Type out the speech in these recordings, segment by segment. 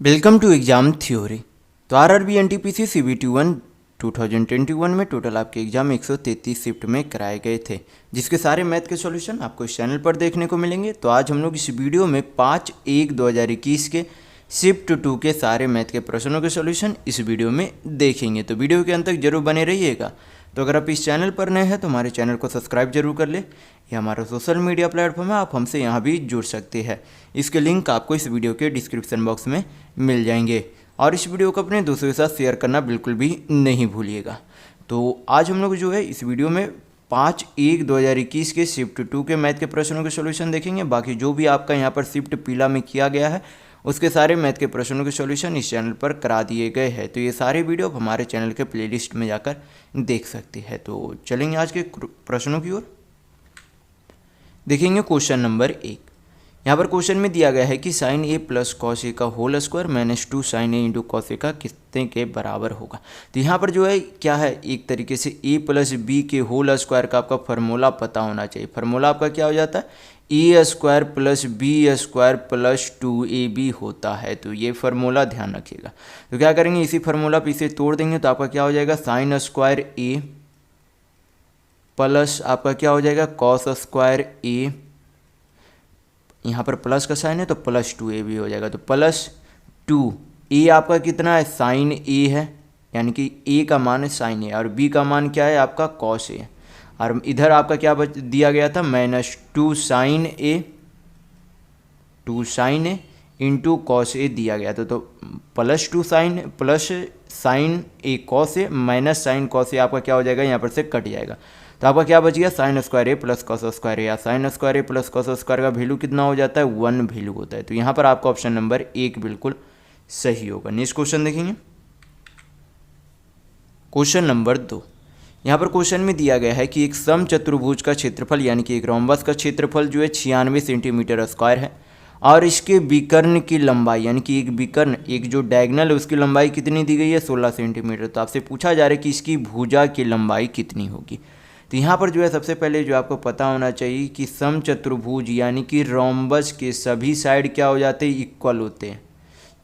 Welcome to exam theory. तो RRB NTPC CBT 1 2021 में total आपके एग्जाम 133 शिफ्ट में कराए गए थे, जिसके सारे मैथ के सॉल्यूशन आपको इस चैनल पर देखने को मिलेंगे। तो आज हम लोग इस वीडियो में 5/1/2021 के शिफ्ट 2 के सारे मैथ के प्रश्नों के सॉल्यूशन इस वीडियो में देखेंगे। तो वीडियो के अंत तक जरूर बने रहिएगा। तो अगर आप इस चैनल पर नए हैं तो हमारे चैनल को सब्सक्राइब जरूर कर ले। ये हमारा सोशल मीडिया प्लेटफॉर्म है, आप हमसे यहाँ भी जुड़ सकते हैं। इसके लिंक आपको इस वीडियो के डिस्क्रिप्शन बॉक्स में मिल जाएंगे। और इस वीडियो को अपने दोस्तों के साथ शेयर करना बिल्कुल भी नहीं भूलिएगा। तो आज हम लोग जो है इस वीडियो में 5/1/2021 के शिफ्ट 2 के मैथ के प्रश्नों के सॉल्यूशन देखेंगे। बाकी जो भी आपका यहाँ पर शिफ्ट पीला में किया गया है उसके सारे मैथ के प्रश्नों के सॉल्यूशन इस चैनल पर करा दिए गए हैं। तो ये सारे वीडियो आप हमारे चैनल के प्लेलिस्ट में जाकर देख सकते हैं। तो चलेंगे आज के प्रश्नों की ओर। देखेंगे क्वेश्चन नंबर 1। यहाँ पर क्वेश्चन में दिया गया है कि sign A plus cos A का whole square -2 sign A into cos A का कितने के बराबर होगा। तो यहाँ पर जो है क्या है, एक तरीके से ए प्लस बी के होल स्क्वायर का आपका फार्मूला पता होना चाहिए। फार्मूला आपका क्या हो जाता है, A square plus B square plus 2ab होता है। तो ये फार्मूला ध्यान रखिएगा। तो क्या करेंगे, इसी फार्मूला पे इसे तोड़ देंगे तो आपका क्या हो जाएगा, साइन स्क्वायर ए प्लस आपका क्या हो जाएगा, कॉस स्क्वायर ए। यहाँ पर प्लस का साइन है तो प्लस 2ab हो जाएगा। तो +2 ए आपका कितना है, साइन ए है, यानी कि ए का मान है साइन ए और बी का मान क्या है आपका कॉस ए। और इधर आपका क्या दिया गया था, -2 sign A, 2 sign A into cos A दिया गया था। तो +2 sign plus sign A cos A minus sine cos A आपका क्या हो जाएगा, यहाँ पर से कट जाएगा। तो आपका क्या बच गया, साइन स्क्वायर ए प्लस कॉस स्क्वायर ए। या साइन स्क्वायर ए प्लस कॉस स्क्वायर का वैल्यू कितना हो जाता है, 1 वैल्यू होता है। तो यहाँ पर आपका ऑप्शन नंबर 1 बिल्कुल सही होगा। नेक्स्ट क्वेश्चन देखेंगे, क्वेश्चन नंबर 2। यहाँ पर क्वेश्चन में दिया गया है कि एक समचतुर्भुज का क्षेत्रफल यानी कि एक रोम्बस का क्षेत्रफल जो है 96 सेंटीमीटर स्क्वायर है और इसके विकर्ण की लंबाई यानी कि एक विकर्ण, एक जो डायगोनल है उसकी लंबाई कितनी दी गई है, 16 सेंटीमीटर। तो आपसे पूछा जा रहा है कि इसकी भुजा की लंबाई कितनी होगी। तो यहाँ पर जो है सबसे पहले जो आपको पता होना चाहिए कि समचतुर्भुज यानी कि रोम्बस के सभी साइड क्या हो जाते हैं, इक्वल होते हैं।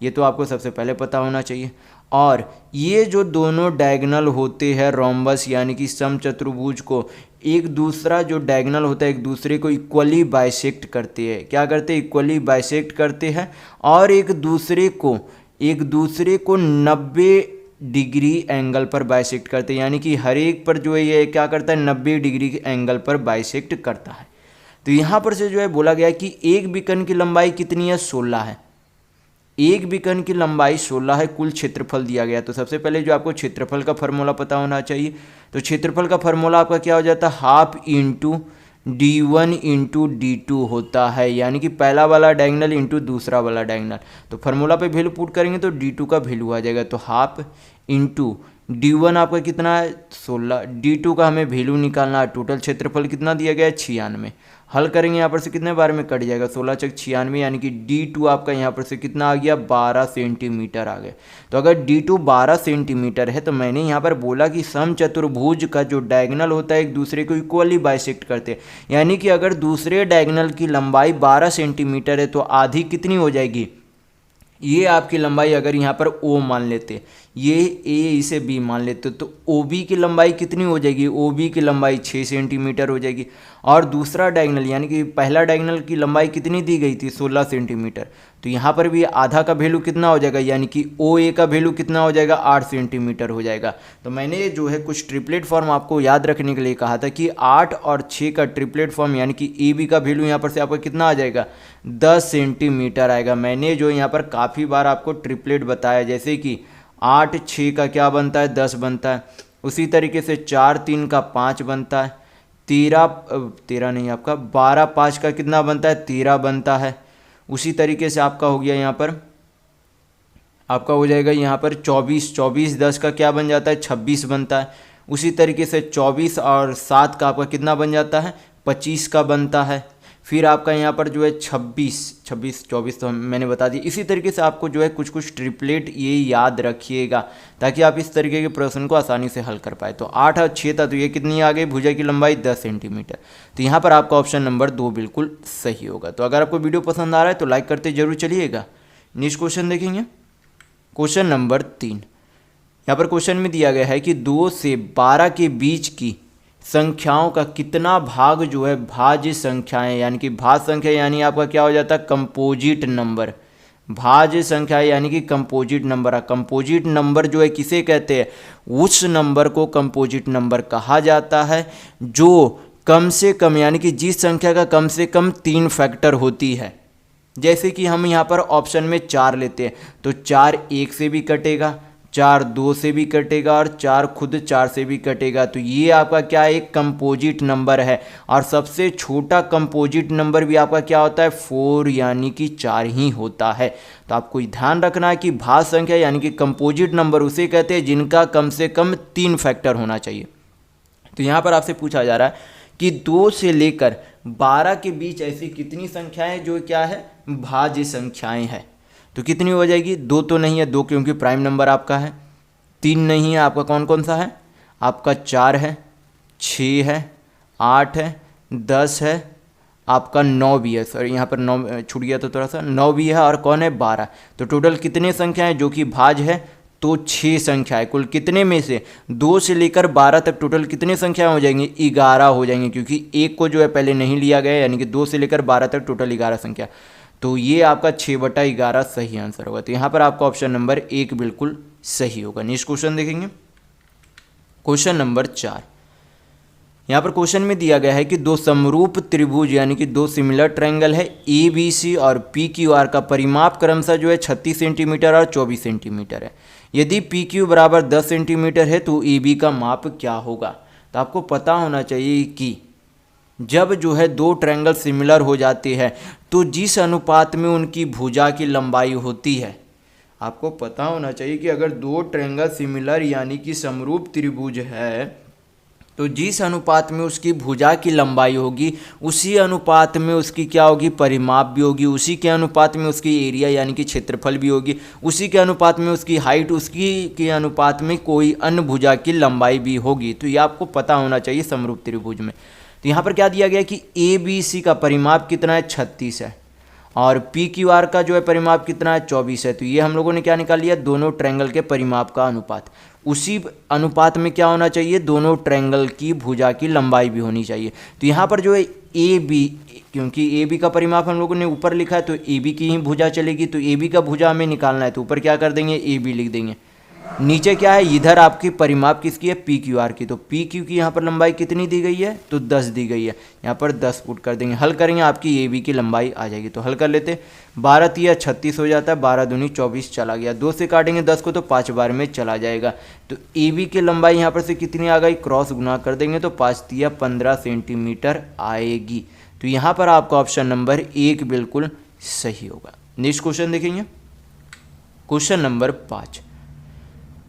ये तो आपको सबसे पहले पता होना चाहिए। और ये जो दोनों डायगोनल होते हैं रोम्बस यानी कि समचतुर्भुज को, एक दूसरा जो डायगोनल होता है एक दूसरे को इक्वली बाइसेक्ट करते हैं। क्या करते हैं, इक्वली बाइसेक्ट करते हैं और एक दूसरे को 90 डिग्री एंगल पर बाइसेक्ट करते हैं। यानी कि हर एक पर जो है ये क्या करता है, 90 डिग्री एंगल पर बाइसेक्ट करता है। तो यहाँ पर से जो है बोला गया कि एक विकर्ण की लंबाई कितनी है, 16 है। एक विकर्ण की लंबाई 16 है, कुल क्षेत्रफल दिया गया। तो सबसे पहले जो आपको क्षेत्रफल का फार्मूला पता होना चाहिए। तो क्षेत्रफल का फार्मूला आपका क्या हो जाता है, half into d1 into d2 होता है, यानी कि पहला वाला डायगोनल इंटू दूसरा वाला डायगोनल। तो फार्मूला पे वैल्यू पुट करेंगे तो d2 का वैल्यू आ जाएगा। तो हाफ इंटू d1 आपका कितना है, 16, d2 का हमें वैल्यू निकालना है। टोटल क्षेत्रफल कितना दिया गया है, 96। हल करेंगे यहाँ पर से कितने बार में कट जाएगा, 16 × 96, यानी कि d2 आपका यहाँ पर से कितना आ गया, 12 सेंटीमीटर आ गया। तो अगर d2 12 सेंटीमीटर है तो मैंने यहाँ पर बोला कि समचतुर्भुज का जो डायगोनल होता है एक दूसरे को इक्वली बाइसेक्ट करते हैं। यानी कि अगर दूसरे डायगोनल की लंबाई 12 सेंटीमीटर है तो आधी कितनी हो जाएगी, ये आपकी लंबाई अगर यहाँ पर O मान लेते, ये A इसे B मान लेते तो OB की लंबाई कितनी हो जाएगी, OB की लंबाई 6 सेंटीमीटर हो जाएगी। और दूसरा डायगोनल यानी कि पहला डायगोनल की लंबाई कितनी दी गई थी, 16 सेंटीमीटर। तो यहाँ पर भी आधा का वैल्यू कितना हो जाएगा, यानी कि OA का वैल्यू कितना हो जाएगा, 8 सेंटीमीटर हो जाएगा। तो मैंने जो है कुछ ट्रिपलेट फॉर्म आपको याद रखने के लिए कहा था कि 8 और 6 का ट्रिपलेट फॉर्म यानी कि AB का वैल्यू यहाँ पर से आपका कितना आ जाएगा, 10 सेंटीमीटर आएगा। मैंने जो यहाँ पर काफ़ी बार आपको ट्रिपलेट बताया, जैसे कि 8 6 का क्या बनता है, 10 बनता है। उसी तरीके से 4 3 का 5 बनता है। 13 नहीं, आपका 12 5 का कितना बनता है, 13 बनता है। उसी तरीके से आपका हो गया यहाँ पर, आपका हो जाएगा यहाँ पर 24 10 का क्या बन जाता है, 26 बनता है। उसी तरीके से 24 और 7 का आपका कितना बन जाता है, 25 का बनता है। फिर आपका यहाँ पर जो है 26 24 तो मैंने बता दिया। इसी तरीके से आपको जो है कुछ ट्रिपलेट ये याद रखिएगा ताकि आप इस तरीके के प्रश्न को आसानी से हल कर पाए। तो 8 और 6 था, तो ये कितनी आ गई, भुजा की लंबाई 10 सेंटीमीटर। तो यहाँ पर आपका ऑप्शन नंबर 2 बिल्कुल सही होगा। तो अगर आपको वीडियो पसंद आ रहा है तो लाइक करते जरूर चलिएगा। नेक्स्ट क्वेश्चन देखेंगे, क्वेश्चन नंबर 3, यहाँ पर क्वेश्चन में दिया गया है कि 2 से 12 के बीच की संख्याओं का कितना भाग जो है भाज्य संख्याएं, यानी कि भाज्य संख्या यानी आपका क्या हो जाता है कंपोजिट नंबर। भाज्य संख्या यानी कि कंपोजिट नंबर। कंपोजिट नंबर जो है किसे कहते हैं, उस नंबर को कंपोजिट नंबर कहा जाता है जो कम से कम यानी कि जिस संख्या का कम से कम 3 फैक्टर होती है। जैसे कि हम यहाँ पर ऑप्शन में 4 लेते हैं तो 4 1 से भी कटेगा, 4 2 से भी कटेगा और 4 खुद 4 से भी कटेगा। तो ये आपका क्या है, एक कंपोजिट नंबर है। और सबसे छोटा कंपोजिट नंबर भी आपका क्या होता है 4 यानी कि 4 ही होता है। तो आपको ध्यान रखना है कि भाज्य संख्या यानी कि कंपोजिट नंबर उसे कहते हैं जिनका कम से कम 3 फैक्टर होना चाहिए। तो यहाँ पर आपसे पूछा जा रहा है कि 2 से लेकर 12 के बीच ऐसी कितनी संख्याएं जो क्या है भाज्य संख्याएं हैं। तो कितनी हो जाएगी, 2 तो नहीं है, 2 क्योंकि प्राइम नंबर आपका है, 3 नहीं है, आपका कौन कौन सा है, आपका 4 है, 6 है, 8 है, 10 है, आपका 9 भी है, सॉरी यहाँ पर 9 छूट गया तो थोड़ा सा, 9 भी है और कौन है 12। तो टोटल कितने संख्याएं जो कि भाज्य है, तो 6 संख्या है। कुल कितने में से 2 से लेकर 12 तक टोटल कितनी संख्या हो जाएंगी, 11 हो जाएंगे, क्योंकि एक को जो है पहले नहीं लिया गया, यानी कि 2 से लेकर 12 तक टोटल 11 संख्या। तो ये आपका 6/11 सही आंसर होगा। तो यहाँ पर आपका ऑप्शन नंबर 1 बिल्कुल सही होगा। नेक्स्ट क्वेश्चन देखेंगे, क्वेश्चन नंबर 4। यहाँ पर क्वेश्चन में दिया गया है कि 2 समरूप त्रिभुज यानी कि 2 सिमिलर ट्रायंगल है ABC और PQR का परिमाप क्रमशः जो है 36 सेंटीमीटर और 24 सेंटीमीटर है। यदि PQ बराबर 10 सेंटीमीटर है तो AB का माप क्या होगा। तो आपको पता होना चाहिए कि जब जो है 2 ट्रायंगल सिमिलर हो जाते हैं तो जिस अनुपात में उनकी भुजा की लंबाई होती है, आपको पता होना चाहिए कि अगर 2 ट्रायंगल सिमिलर यानी कि समरूप त्रिभुज है तो जिस अनुपात में उसकी भुजा की लंबाई होगी उसी अनुपात में उसकी क्या होगी परिमाप भी होगी, उसी के अनुपात में उसकी एरिया यानी कि क्षेत्रफल भी होगी, उसी के अनुपात में उसकी हाइट, उसकी के अनुपात में कोई अन्य भुजा की लंबाई भी होगी। तो ये आपको पता होना चाहिए समरूप त्रिभुज में। तो यहाँ पर क्या दिया गया कि ABC का परिमाप कितना है 36 है और PQR का जो है परिमाप कितना है 24 है। तो ये हम लोगों ने क्या निकाल लिया, दोनों ट्रायंगल के परिमाप का अनुपात। उसी अनुपात में क्या होना चाहिए, दोनों ट्रायंगल की भुजा की लंबाई भी होनी चाहिए। तो यहाँ पर जो है AB, क्योंकि AB का परिमाप हम लोगों ने ऊपर लिखा है तो AB की ही भुजा चलेगी, तो AB का भुजा हमें निकालना है तो ऊपर क्या कर देंगे AB लिख देंगे। नीचे क्या है, इधर आपकी परिमाप किसकी है PQR की, तो PQ की यहाँ पर लंबाई कितनी दी गई है तो 10 दी गई है, यहाँ पर 10 पुट कर देंगे, हल करेंगे आपकी AB की लंबाई आ जाएगी। तो हल कर लेते, 12 तिया 36 हो जाता है, 12 दूनी 24 चला गया, 2 से काटेंगे 10 को तो 5 बार में चला जाएगा। तो AB की लंबाई यहाँ पर से कितनी आ गई, क्रॉस गुना कर देंगे तो 5 तिया 15 सेंटीमीटर आएगी। तो यहाँ पर आपका ऑप्शन नंबर 1 बिल्कुल सही होगा। नेक्स्ट क्वेश्चन देखेंगे, क्वेश्चन नंबर 5।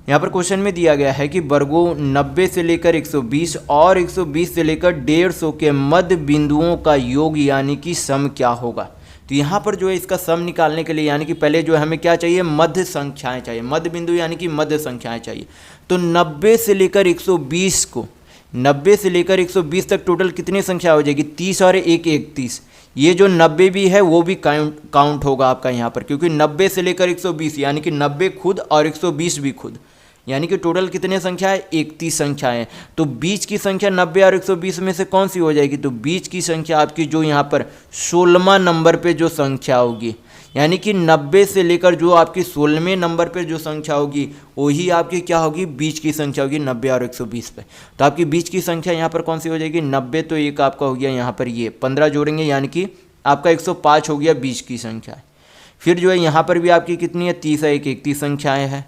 यहाँ पर क्वेश्चन में दिया गया है कि वर्गों 90 से लेकर 120 और 120 से लेकर 150 के मध्य बिंदुओं का योग यानी कि सम क्या होगा। तो यहाँ पर जो है इसका सम निकालने के लिए यानी कि पहले जो है हमें क्या चाहिए, मध्य संख्याएं चाहिए, मध्य बिंदु यानी कि मध्य संख्याएं चाहिए। तो 90 से लेकर 120 को 90 से लेकर 120 तक टोटल कितनी संख्या हो जाएगी, 30 और 1 31। ये जो 90 भी है वो भी काउंट होगा आपका यहाँ पर, क्योंकि 90 से लेकर 120 यानी कि 90 खुद और 120 भी खुद, यानी कि टोटल कितने संख्या है 31 संख्या है। तो बीच की संख्या 90 और 120 में से कौन सी हो जाएगी, तो बीच की संख्या आपकी जो यहाँ पर 16वां नंबर पे जो संख्या होगी, यानी कि 90 से लेकर जो आपकी 16वें नंबर पे जो संख्या होगी वही आपकी क्या होगी, बीच की संख्या होगी 90 और 120 पे। तो आपकी बीच की संख्या यहाँ पर कौन सी हो जाएगी, 90 तो एक आपका हो गया यहाँ पर ये 15 जोड़ेंगे यानी कि आपका 105 हो गया बीच की संख्या। फिर जो है यहाँ पर भी आपकी कितनी है 30 है, 31 संख्याएँ हैं।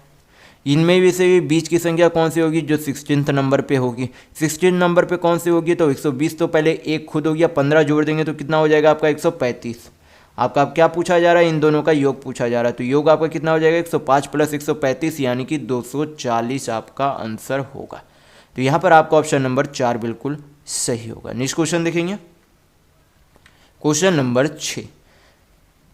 इनमें भी से बीच की संख्या कौन सी होगी, जो 16 नंबर पे होगी। 16 नंबर पे कौन सी होगी, तो 120 तो पहले एक खुद हो गया, 15 जोड़ देंगे तो कितना हो जाएगा आपका 135। आपका अब क्या पूछा जा रहा है, इन दोनों का योग पूछा जा रहा है। तो योग आपका कितना हो जाएगा 105 + 135 यानी कि 240 आपका आंसर होगा। तो यहाँ पर आपका ऑप्शन नंबर 4 बिल्कुल सही होगा। नेक्स्ट क्वेश्चन देखेंगे, क्वेश्चन नंबर 6।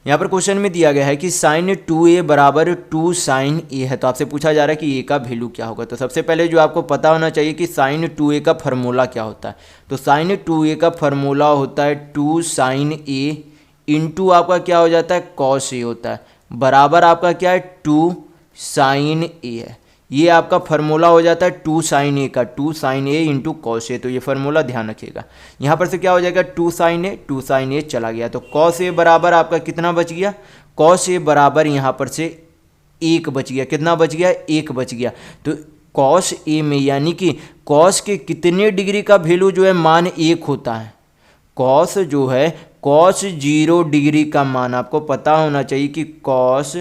यहाँ पर क्वेश्चन में दिया गया है कि sin 2a बराबर 2 sin a है। तो आपसे पूछा जा रहा है कि a का वैल्यू क्या होगा। तो सबसे पहले जो आपको पता होना चाहिए कि sin 2a का फार्मूला क्या होता है। तो sin 2a का फार्मूला होता है 2 sin a इंटू आपका क्या हो जाता है cos a होता है, बराबर आपका क्या है 2 साइन ए है। ये आपका फार्मूला हो जाता है 2 साइन ए का, 2 sign A into cos A. तो ये फार्मूला ध्यान रखिएगा। यहाँ पर से क्या हो जाएगा 2 साइन ए चला गया। तो कॉस ए बराबर आपका कितना बच गया, कॉस ए बराबर यहाँ पर से 1 बच गया। कितना बच गया, 1 बच गया। तो कॉस ए में यानी कि कॉस के कितने डिग्री का वैल्यू जो है मान 1 होता है। कॉस जो है कॉस 0 डिग्री का मान आपको पता होना चाहिए कि कॉस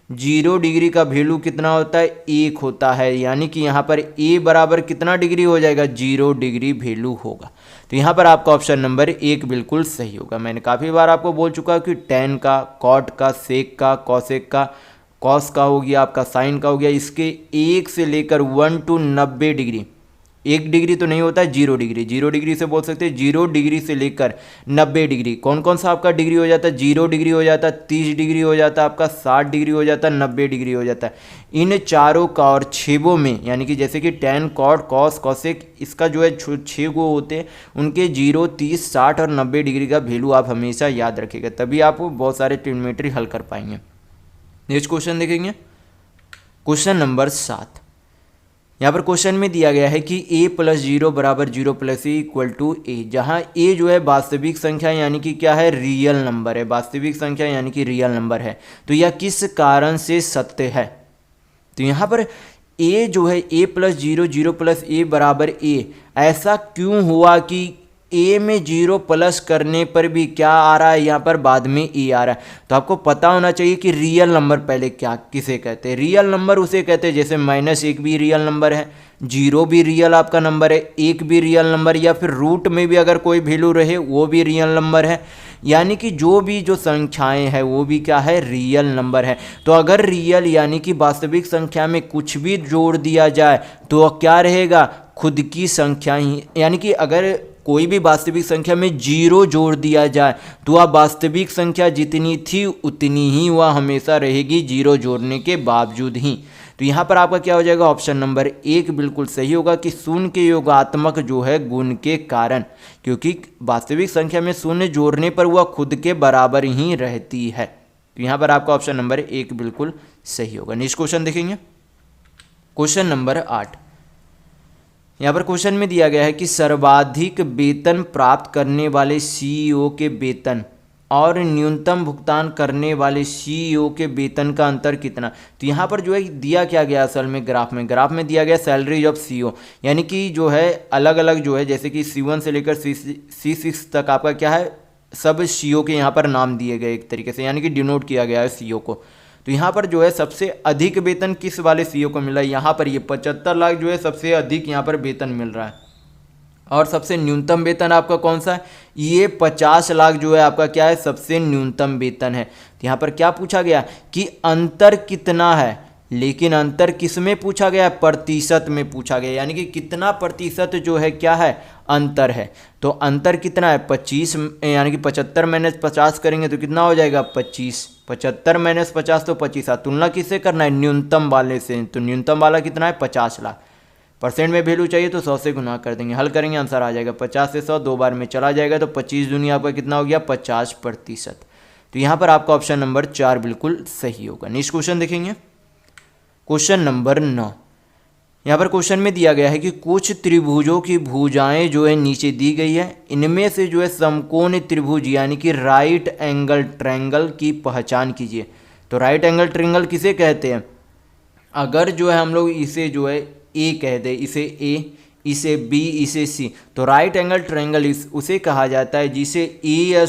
0 डिग्री का वैल्यू कितना होता है, 1 होता है। यानी कि यहाँ पर ए बराबर कितना डिग्री हो जाएगा, 0 डिग्री वैल्यू होगा। तो यहाँ पर आपका ऑप्शन नंबर 1 बिल्कुल सही होगा। मैंने काफ़ी बार आपको बोल चुका हूँ कि टेन का, कॉट का, सेक का, कॉसेक का, कॉस का हो गया, आपका साइन का हो गया, इसके 1 से लेकर 1 to 90 डिग्री, 1 डिग्री तो नहीं होता है, 0 डिग्री, 0 डिग्री से बोल सकते हैं, 0 डिग्री से लेकर 90 डिग्री। कौन कौन सा आपका डिग्री हो जाता है, 0 डिग्री हो जाता है, 30 डिग्री हो जाता है, आपका 60 डिग्री हो जाता है, 90 डिग्री हो जाता है। इन चारों का और छेबों में यानी कि जैसे कि टेन, कॉट, कॉस, कॉसेक, इसका जो है 6 गो होते हैं, उनके 0, 30, 60 और 90 डिग्री का वैल्यू आप हमेशा याद रखिएगा, तभी आप बहुत सारे ट्रिग्नोमेट्री हल कर पाएंगे। नेक्स्ट क्वेश्चन देखेंगे, क्वेश्चन नंबर 7। यहाँ पर क्वेश्चन में दिया गया है कि a + 0 = 0 + a = a, जहाँ a जो है वास्तविक संख्या यानी कि क्या है, रियल नंबर है। वास्तविक संख्या यानी कि रियल नंबर है। तो यह किस कारण से सत्य है। तो यहाँ पर a जो है a + 0 0 + a = a, ऐसा क्यों हुआ कि a में 0 प्लस करने पर भी क्या आ रहा है, यहाँ पर बाद में a आ रहा है। तो आपको पता होना चाहिए कि रियल नंबर पहले क्या किसे कहते हैं। रियल नंबर उसे कहते हैं जैसे -1 भी रियल नंबर है, 0 भी रियल आपका नंबर है, 1 भी रियल नंबर, या फिर रूट में भी अगर कोई वैल्यू रहे वो भी रियल नंबर है। यानी कि जो संख्याएं हैं वो भी क्या है, रियल नंबर है। तो अगर रियल यानी कि वास्तविक संख्या में कुछ भी जोड़ दिया जाए तो क्या रहेगा, खुद की संख्या ही, यानी कि अगर कोई भी वास्तविक संख्या में 0 जोड़ दिया जाए तो वह वास्तविक संख्या जितनी थी उतनी ही वह हमेशा रहेगी 0 जोड़ने के बावजूद ही। तो यहाँ पर आपका क्या हो जाएगा, ऑप्शन नंबर 1 बिल्कुल सही होगा कि शून्य के योगात्मक जो है गुण के कारण, क्योंकि वास्तविक संख्या में शून्य जोड़ने पर वह खुद के बराबर ही रहती है। तो यहाँ पर आपका ऑप्शन नंबर 1 बिल्कुल सही होगा। नेक्स्ट क्वेश्चन देखेंगे, क्वेश्चन नंबर 8। यहाँ पर क्वेश्चन में दिया गया है कि सर्वाधिक वेतन प्राप्त करने वाले सीईओ के वेतन और न्यूनतम भुगतान करने वाले सीईओ के वेतन का अंतर कितना। तो यहाँ पर जो है दिया क्या गया असल में, ग्राफ में दिया गया सैलरीज ऑफ सीईओ, यानी कि जो है अलग अलग जो है जैसे कि C1 से लेकर C6 तक आपका क्या है, सब सीईओ के यहाँ पर नाम दिए गए एक तरीके से, यानी कि डिनोट किया गया है सीईओ को। तो यहाँ पर जो है सबसे अधिक वेतन किस वाले सीईओ को मिला है, यहाँ पर ये 75 लाख जो है सबसे अधिक यहाँ पर वेतन मिल रहा है। और सबसे न्यूनतम वेतन आपका कौन सा है, ये 50 लाख जो है आपका क्या है, सबसे न्यूनतम वेतन है। तो यहाँ पर क्या पूछा गया कि अंतर कितना है, लेकिन अंतर किस में पूछा गया, प्रतिशत में पूछा गया, यानी कि कितना प्रतिशत जो है क्या है, अंतर है। तो अंतर कितना है 25, यानी कि 75 - 50 करेंगे तो कितना हो जाएगा 25, 75 - 50 तो 25। तुलना किससे करना है, न्यूनतम वाले से। तो न्यूनतम वाला कितना है 50 लाख, परसेंट में वैल्यू चाहिए तो 100 से गुना कर देंगे, हल करेंगे आंसर आ जाएगा 50 से 100 2 बार में चला जाएगा, तो 25 दूनी आपका कितना हो गया 50%। तो यहाँ पर आपका ऑप्शन नंबर 4 बिल्कुल सही होगा। नेक्स्ट क्वेश्चन देखेंगे, क्वेश्चन नंबर 9। यहाँ पर क्वेश्चन में दिया गया है कि कुछ त्रिभुजों की भुजाएं जो है नीचे दी गई है, इनमें से जो है समकोण त्रिभुज यानी कि राइट एंगल ट्रायंगल की पहचान कीजिए। तो राइट एंगल ट्रायंगल किसे कहते हैं, अगर जो है हम लोग इसे जो है ए कह दे, इसे ए, इसे बी, इसे सी, तो राइट एंगल ट्रायंगल उसे कहा जाता है जिसे A²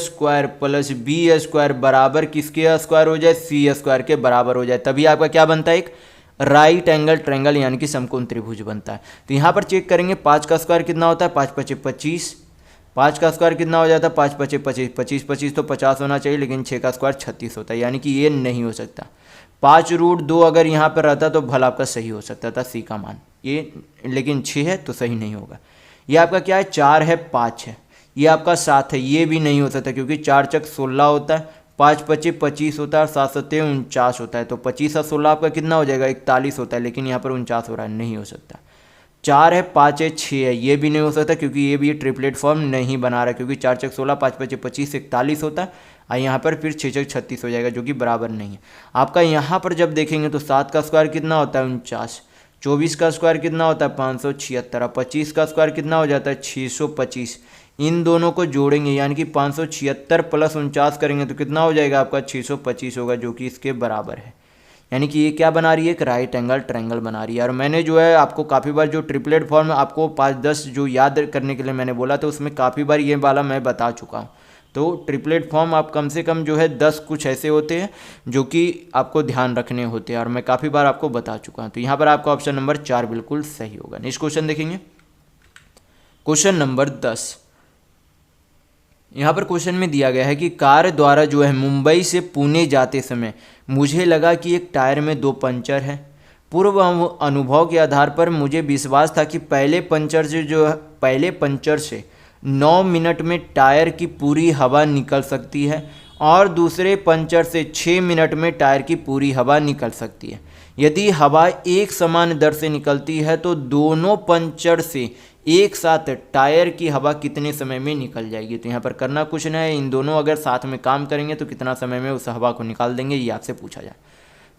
+ B² बराबर किसके स्क्वायर हो जाए, C² के बराबर हो जाए, तभी आपका क्या बनता है, एक राइट एंगल ट्रायंगल यानी कि समकोण त्रिभुज बनता है। तो यहाँ पर चेक करेंगे 5 का स्क्वायर कितना होता है, 5 × 5 = 25, 5 का स्क्वायर कितना हो जाता है, 5 × 5 = 25, 25 25 तो 50 होना चाहिए, लेकिन 6 का स्क्वायर 36 होता है, यानी कि ये नहीं हो सकता। 5√2 अगर यहाँ पर रहता तो भला आपका सही हो सकता था C का मान, ये लेकिन 6 है तो सही नहीं होगा। ये आपका क्या है 4 है 5 है, ये आपका 7 है, ये भी नहीं हो सकता क्योंकि 4 × 6 = 16 होता है, 5 × 5 = 25 होता है और 7 × 7 = 49 होता है। तो 25 और 16 आपका कितना हो जाएगा 41 होता है, लेकिन यहाँ पर 49 हो रहा है, नहीं हो सकता। 4 है 5 है 6 है, ये भी नहीं हो सकता क्योंकि ये भी ट्रिपलेट फॉर्म नहीं बना रहा है, क्योंकि 4 × 6 = 16, 5 × 5 = 25, 41 होता है और यहाँ पर फिर 6 6 36 हो जाएगा, जो कि बराबर नहीं है। आपका यहाँ पर जब देखेंगे तो 7 का स्क्वायर कितना होता है 49, 24 का स्क्वायर कितना होता है 576, और 25 का स्क्वायर कितना हो जाता है 625। इन दोनों को जोड़ेंगे यानी कि 576 प्लस 49 करेंगे तो कितना हो जाएगा आपका 625 होगा, जो कि इसके बराबर है। यानी कि ये क्या बना रही है, एक राइट एंगल ट्रायंगल बना रही है। और मैंने जो है आपको काफ़ी बार जो ट्रिपलेट फॉर्म आपको 5-10 जो याद करने के लिए मैंने बोला था, उसमें काफ़ी बार ये वाला मैं बता चुका हूँ। तो ट्रिपलेट फॉर्म आप कम से कम जो है 10 कुछ ऐसे होते हैं जो कि आपको ध्यान रखने होते हैं, और मैं काफ़ी बार आपको बता चुका हूँ। तो यहाँ पर आपका ऑप्शन नंबर 4 बिल्कुल सही होगा। नेक्स्ट क्वेश्चन देखेंगे, क्वेश्चन नंबर 10। यहाँ पर क्वेश्चन में दिया गया है कि कार द्वारा जो है मुंबई से पुणे जाते समय मुझे लगा कि एक टायर में 2 पंचर हैं। पूर्व अनुभव के आधार पर मुझे विश्वास था कि पहले पंचर से 9 मिनट में टायर की पूरी हवा निकल सकती है और दूसरे पंचर से 6 मिनट में टायर की पूरी हवा निकल सकती है। यदि हवा एक समान दर से निकलती है तो दोनों पंचर से एक साथ टायर की हवा कितने समय में निकल जाएगी। तो यहाँ पर करना कुछ नहीं है, इन दोनों अगर साथ में काम करेंगे तो कितना समय में उस हवा को निकाल देंगे, ये आपसे पूछा जाए।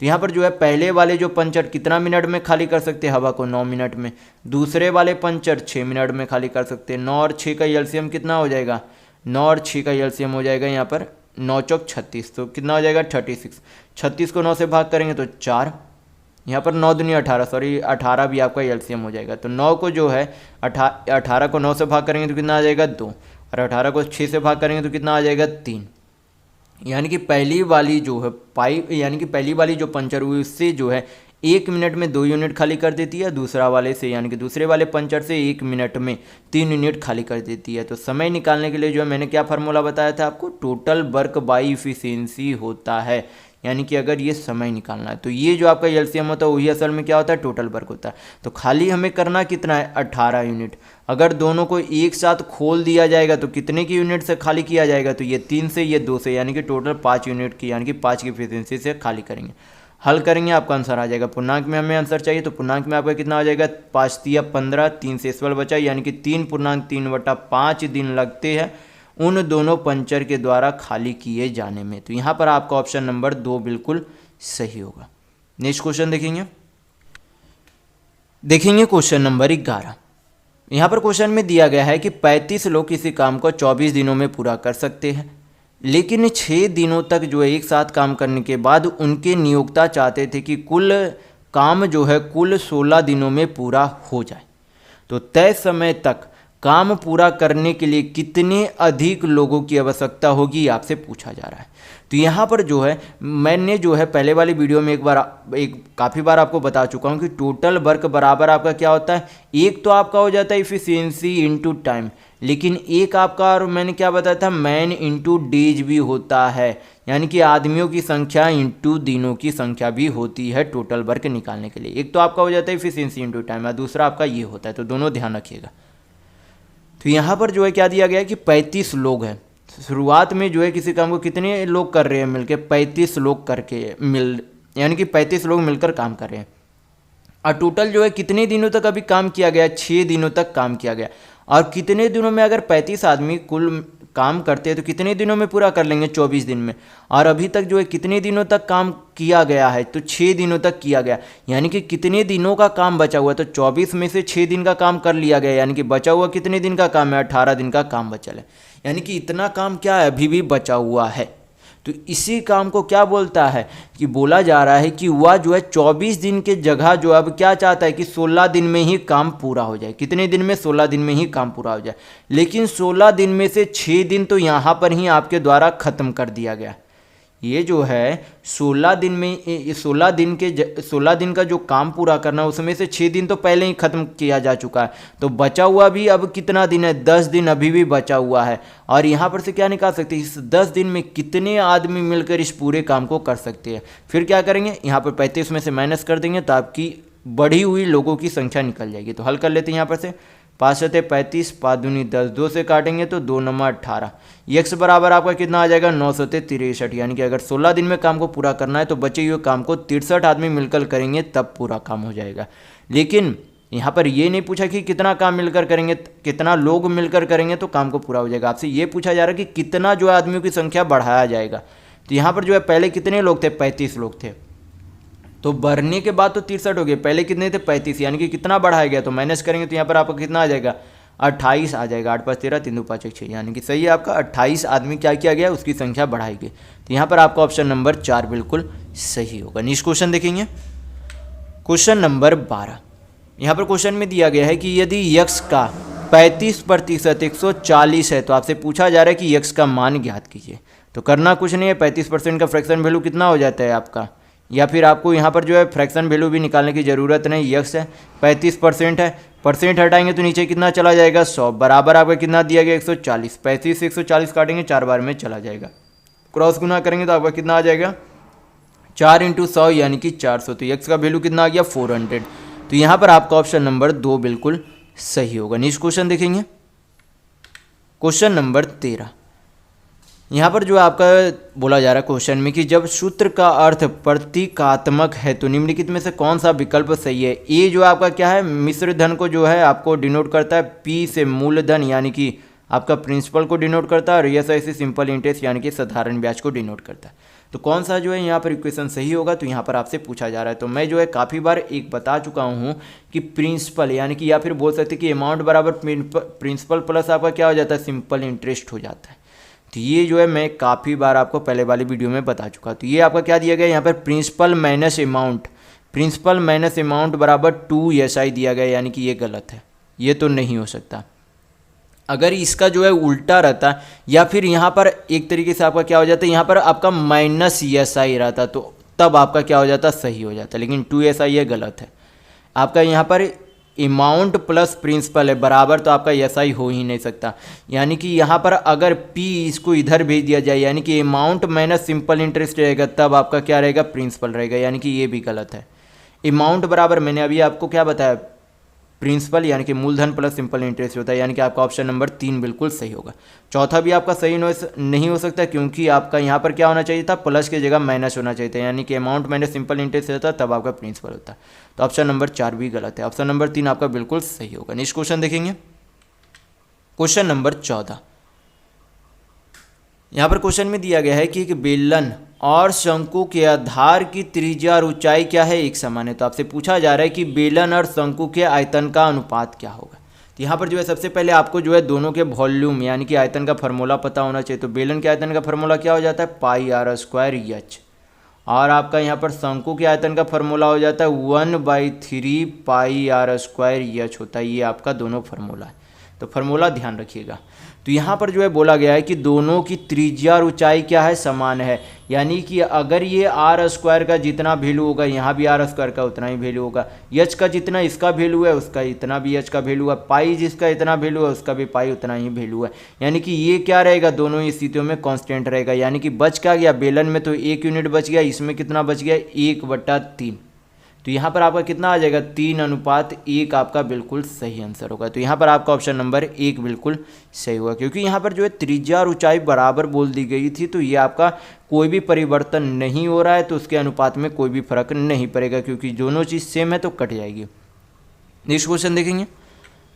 तो यहाँ पर जो है पहले वाले जो पंचर कितना मिनट में खाली कर सकते हैं हवा को, 9 मिनट में। दूसरे वाले पंचर 6 मिनट में खाली कर सकते हैं। 9 और 6 का एलसीएम कितना हो जाएगा, 9 और 6 का एलसीएम हो जाएगा यहाँ पर 9 चौक 36, तो कितना हो जाएगा 36। 36 को 9 से भाग करेंगे तो 4, यहाँ पर 9 दूनी 18, सॉरी 18 भी आपका एलसीएम हो जाएगा। तो 9 को जो है 18 को 9 से भाग करेंगे तो कितना आ जाएगा 2, और 18 को 6 से भाग करेंगे तो कितना आ जाएगा 3। यानी कि पहली वाली जो है यानी कि पहली वाली जो पंचर हुई उससे जो है 1 मिनट में 2 यूनिट खाली कर देती है, दूसरा वाले से यानी कि दूसरे वाले पंचर से 1 मिनट में 3 यूनिट खाली कर देती है। तो समय निकालने के लिए जो है मैंने क्या फार्मूला बताया था आपको, टोटल वर्क बाई इफिशियंसी होता है। यानी कि अगर ये समय निकालना है तो ये जो आपका एलसीएम होता है वही असल में क्या होता है, टोटल वर्क होता है। तो खाली हमें करना कितना है 18 यूनिट। अगर दोनों को एक साथ खोल दिया जाएगा तो कितने की यूनिट से खाली किया जाएगा, तो ये 3 से ये 2 से, यानी कि टोटल 5 यूनिट की, यानी कि 5 की एफिशिएंसी से खाली करेंगे। हल करेंगे आपका आंसर आ जाएगा। पूर्णांक में हमें आंसर चाहिए तो पूर्णांक में आपका कितना आ जाएगा 5 तिया 15, 3 से इस बचा, यानी कि 3.3/5 दिन लगते हैं उन दोनों पंचर के द्वारा खाली किए जाने में। तो यहाँ पर आपका ऑप्शन नंबर 2 बिल्कुल सही होगा। नेक्स्ट क्वेश्चन देखेंगे क्वेश्चन नंबर 11। यहाँ पर क्वेश्चन में दिया गया है कि 35 लोग किसी काम को 24 दिनों में पूरा कर सकते हैं, लेकिन 6 दिनों तक जो है एक साथ काम करने के बाद उनके नियोक्ता चाहते थे कि कुल काम जो है कुल 16 दिनों में पूरा हो जाए। तो तय समय तक काम पूरा करने के लिए कितने अधिक लोगों की आवश्यकता होगी आपसे पूछा जा रहा है। तो यहाँ पर जो है मैंने जो है पहले वाली वीडियो में काफ़ी बार आपको बता चुका हूँ कि टोटल वर्क बराबर आपका क्या होता है, एक तो आपका हो जाता है इफिशियंसी इनटू टाइम, लेकिन एक आपका, और मैंने क्या बताया था, मैन इनटू डेज भी होता है, यानी कि आदमियों की संख्या इनटू दिनों की संख्या भी होती है टोटल वर्क निकालने के लिए। एक तो आपका हो जाता है इफिशियंसी इनटू टाइम और दूसरा आपका ये होता है, तो दोनों ध्यान रखिएगा। तो यहाँ पर जो है क्या दिया गया है कि 35 लोग हैं। शुरुआत में जो है किसी काम को कितने लोग कर रहे हैं मिलके, 35 लोग करके यानी कि 35 लोग मिलकर काम कर रहे हैं। और टोटल जो है कितने दिनों तक अभी काम किया गया, 6 दिनों तक काम किया गया। और कितने दिनों में, अगर 35 आदमी कुल काम करते हैं तो कितने दिनों में पूरा कर लेंगे, 24 दिन में। और अभी तक जो है कितने दिनों तक काम किया गया है, तो 6 दिनों तक किया गया, यानी कि कितने दिनों का काम बचा हुआ है। तो 24 में से 6 दिन का काम कर लिया गया, यानी कि बचा हुआ कितने दिन का काम है, 18 दिन का काम बचा है। यानी कि इतना काम क्या है, अभी भी बचा हुआ है। तो इसी काम को क्या बोलता है कि बोला जा रहा है कि वह जो है 24 दिन के जगह जो अब क्या चाहता है कि 16 दिन में ही काम पूरा हो जाए। कितने दिन में, 16 दिन में ही काम पूरा हो जाए। लेकिन 16 दिन में से 6 दिन तो यहाँ पर ही आपके द्वारा ख़त्म कर दिया गया। ये जो है 16 दिन में 16 दिन का जो काम पूरा करना है उसमें से 6 दिन तो पहले ही ख़त्म किया जा चुका है। तो बचा हुआ भी अब कितना दिन है, 10 दिन अभी भी बचा हुआ है। और यहाँ पर से क्या निकाल सकते हैं, इस 10 दिन में कितने आदमी मिलकर इस पूरे काम को कर सकते हैं। फिर क्या करेंगे, यहाँ पर 35 में से माइनस कर देंगे तो आपकी बढ़ी हुई लोगों की संख्या निकल जाएगी। तो हल कर लेते हैं यहाँ पर से, 5 सते 35, 5 दूनी 10, 2 से काटेंगे तो 2 9 18, x बराबर आपका कितना आ जाएगा 9 सते 63। यानी कि अगर 16 दिन में काम को पूरा करना है तो बचे हुए काम को 63 आदमी मिलकर करेंगे तब पूरा काम हो जाएगा। लेकिन यहाँ पर ये नहीं पूछा कि कितना काम मिलकर करेंगे, कितना लोग मिलकर करेंगे तो काम को पूरा हो जाएगा। आपसे ये पूछा जा रहा है कि कितना जो है आदमियों की संख्या बढ़ाया जाएगा। तो यहाँ पर जो है पहले कितने लोग थे, 35 लोग थे, तो बढ़ने के बाद तो 63 हो गए, पहले कितने थे 35, यानी कि कितना बढ़ाया गया, तो माइनस करेंगे तो यहाँ पर आपका कितना आ जाएगा 28 आ जाएगा। 8 5 13 3 2 5 1 6, यानी कि सही है आपका 28 आदमी क्या किया गया, उसकी संख्या बढ़ाई गई। तो यहाँ पर आपका ऑप्शन नंबर 4 बिल्कुल सही होगा। नेक्स्ट क्वेश्चन देखेंगे, क्वेश्चन नंबर 12। यहाँ पर क्वेश्चन में दिया गया है कि यदि यक्स का 35% 140 है तो आपसे पूछा जा रहा है कि यक्स का मान ज्ञात कीजिए। तो करना कुछ नहीं है, 35% का फ्रैक्शन वैल्यू कितना हो जाता है आपका, या फिर आपको यहाँ पर जो है फ्रैक्शन वैल्यू भी निकालने की ज़रूरत नहीं। यक्स है 35% है, परसेंट हटाएंगे तो नीचे कितना चला जाएगा 100, बराबर आपका कितना दिया गया 140। 35 से 140 काटेंगे 4 बार में चला जाएगा, क्रॉस गुना करेंगे तो आपका कितना आ जाएगा 4 × 100 यानी कि 400। तो यक्स का वैल्यू कितना आ गया 400। तो यहाँ पर आपका ऑप्शन नंबर 2 बिल्कुल सही होगा। नेक्स्ट क्वेश्चन देखेंगे, क्वेश्चन नंबर 13। यहाँ पर जो आपका बोला जा रहा है क्वेश्चन में कि जब सूत्र का अर्थ प्रतीकात्मक है तो निम्नलिखित में से कौन सा विकल्प सही है। ए जो आपका क्या है, मिश्र धन को जो है आपको डिनोट करता है, पी से मूलधन यानी कि आपका प्रिंसिपल को डिनोट करता है, और एस आई से सिंपल इंटरेस्ट यानी कि साधारण ब्याज को डिनोट करता है। तो कौन सा जो है यहाँ पर इक्वेशन सही होगा, तो यहाँ पर आपसे पूछा जा रहा है। तो मैं जो है काफ़ी बार एक बता चुका हूँ कि प्रिंसिपल यानी कि, या फिर बोल सकते कि अमाउंट बराबर प्रिंसिपल प्लस आपका क्या हो जाता है सिंपल इंटरेस्ट हो जाता है। तो ये जो है मैं काफ़ी बार आपको पहले वाली वीडियो में बता चुका। तो ये आपका क्या दिया गया यहाँ पर प्रिंसिपल माइनस अमाउंट बराबर 2SI दिया गया, यानी कि ये गलत है, ये तो नहीं हो सकता। अगर इसका जो है उल्टा रहता या फिर यहाँ पर एक तरीके से आपका क्या हो जाता है, यहाँ पर आपका -SI रहता तो तब आपका क्या हो जाता सही हो जाता, लेकिन 2SI ये गलत है। आपका यहाँ पर अमाउंट प्लस प्रिंसिपल है बराबर, तो आपका SI हो ही नहीं सकता। यानी कि यहाँ पर अगर P इसको इधर भेज दिया जाए यानी कि अमाउंट माइनस सिंपल इंटरेस्ट रहेगा, तब आपका क्या रहेगा प्रिंसिपल रहेगा, यानी कि ये भी गलत है। अमाउंट बराबर मैंने अभी आपको क्या बताया प्रिंसिपल यानी कि मूलधन प्लस सिंपल इंटरेस्ट होता है, यानी कि आपका ऑप्शन नंबर 3 बिल्कुल सही होगा। चौथा भी आपका सही नहीं हो सकता, क्योंकि आपका यहाँ पर क्या होना चाहिए था, प्लस की जगह माइनस होना चाहिए था, यानी कि अमाउंट माइनस सिंपल इंटरेस्ट होता तब आपका प्रिंसिपल होता। तो ऑप्शन नंबर 4 भी गलत है, ऑप्शन नंबर 3 आपका बिल्कुल सही होगा। नेक्स्ट क्वेश्चन देखेंगे, क्वेश्चन नंबर 14। यहाँ पर क्वेश्चन में दिया गया है कि एक बेलन और शंकु के आधार की त्रिज्या और ऊंचाई क्या है, एक समान है। तो आपसे पूछा जा रहा है कि बेलन और शंकु के आयतन का अनुपात क्या होगा। तो यहाँ पर जो है सबसे पहले आपको जो है दोनों के वॉल्यूम यानी कि आयतन का फार्मूला पता होना चाहिए। तो बेलन के आयतन का फार्मूला क्या हो जाता है πr²h, और आपका यहाँ पर शंकु के आयतन का फार्मूला हो जाता है 1/3 πr²h होता है। ये आपका दोनों फार्मूला है, तो फार्मूला ध्यान रखिएगा। तो यहाँ पर जो है बोला गया है कि दोनों की त्रिज्या और ऊंचाई क्या है समान है, यानी कि अगर ये r² का जितना वैल्यू होगा यहाँ भी r² का उतना ही वैल्यू होगा, h का जितना इसका वैल्यू है उसका इतना भी h का वैल्यू है, पाई जिसका इतना वैल्यू है उसका भी पाई उतना ही वैल्यू है। यानी कि ये क्या रहेगा, दोनों ही स्थितियों में कांस्टेंट रहेगा। यानी कि बच क्या गया, बेलन में तो 1 यूनिट बच गया, इसमें कितना बच गया 1/3। तो यहाँ पर आपका कितना आ जाएगा 3:1 आपका बिल्कुल सही आंसर होगा। तो यहाँ पर आपका ऑप्शन नंबर 1 बिल्कुल सही होगा, क्योंकि यहाँ पर जो है त्रिज्या और ऊंचाई बराबर बोल दी गई थी, तो ये आपका कोई भी परिवर्तन नहीं हो रहा है, तो उसके अनुपात में कोई भी फर्क नहीं पड़ेगा, क्योंकि दोनों चीज़ सेम है तो कट जाएगी। नेक्स्ट क्वेश्चन देखेंगे,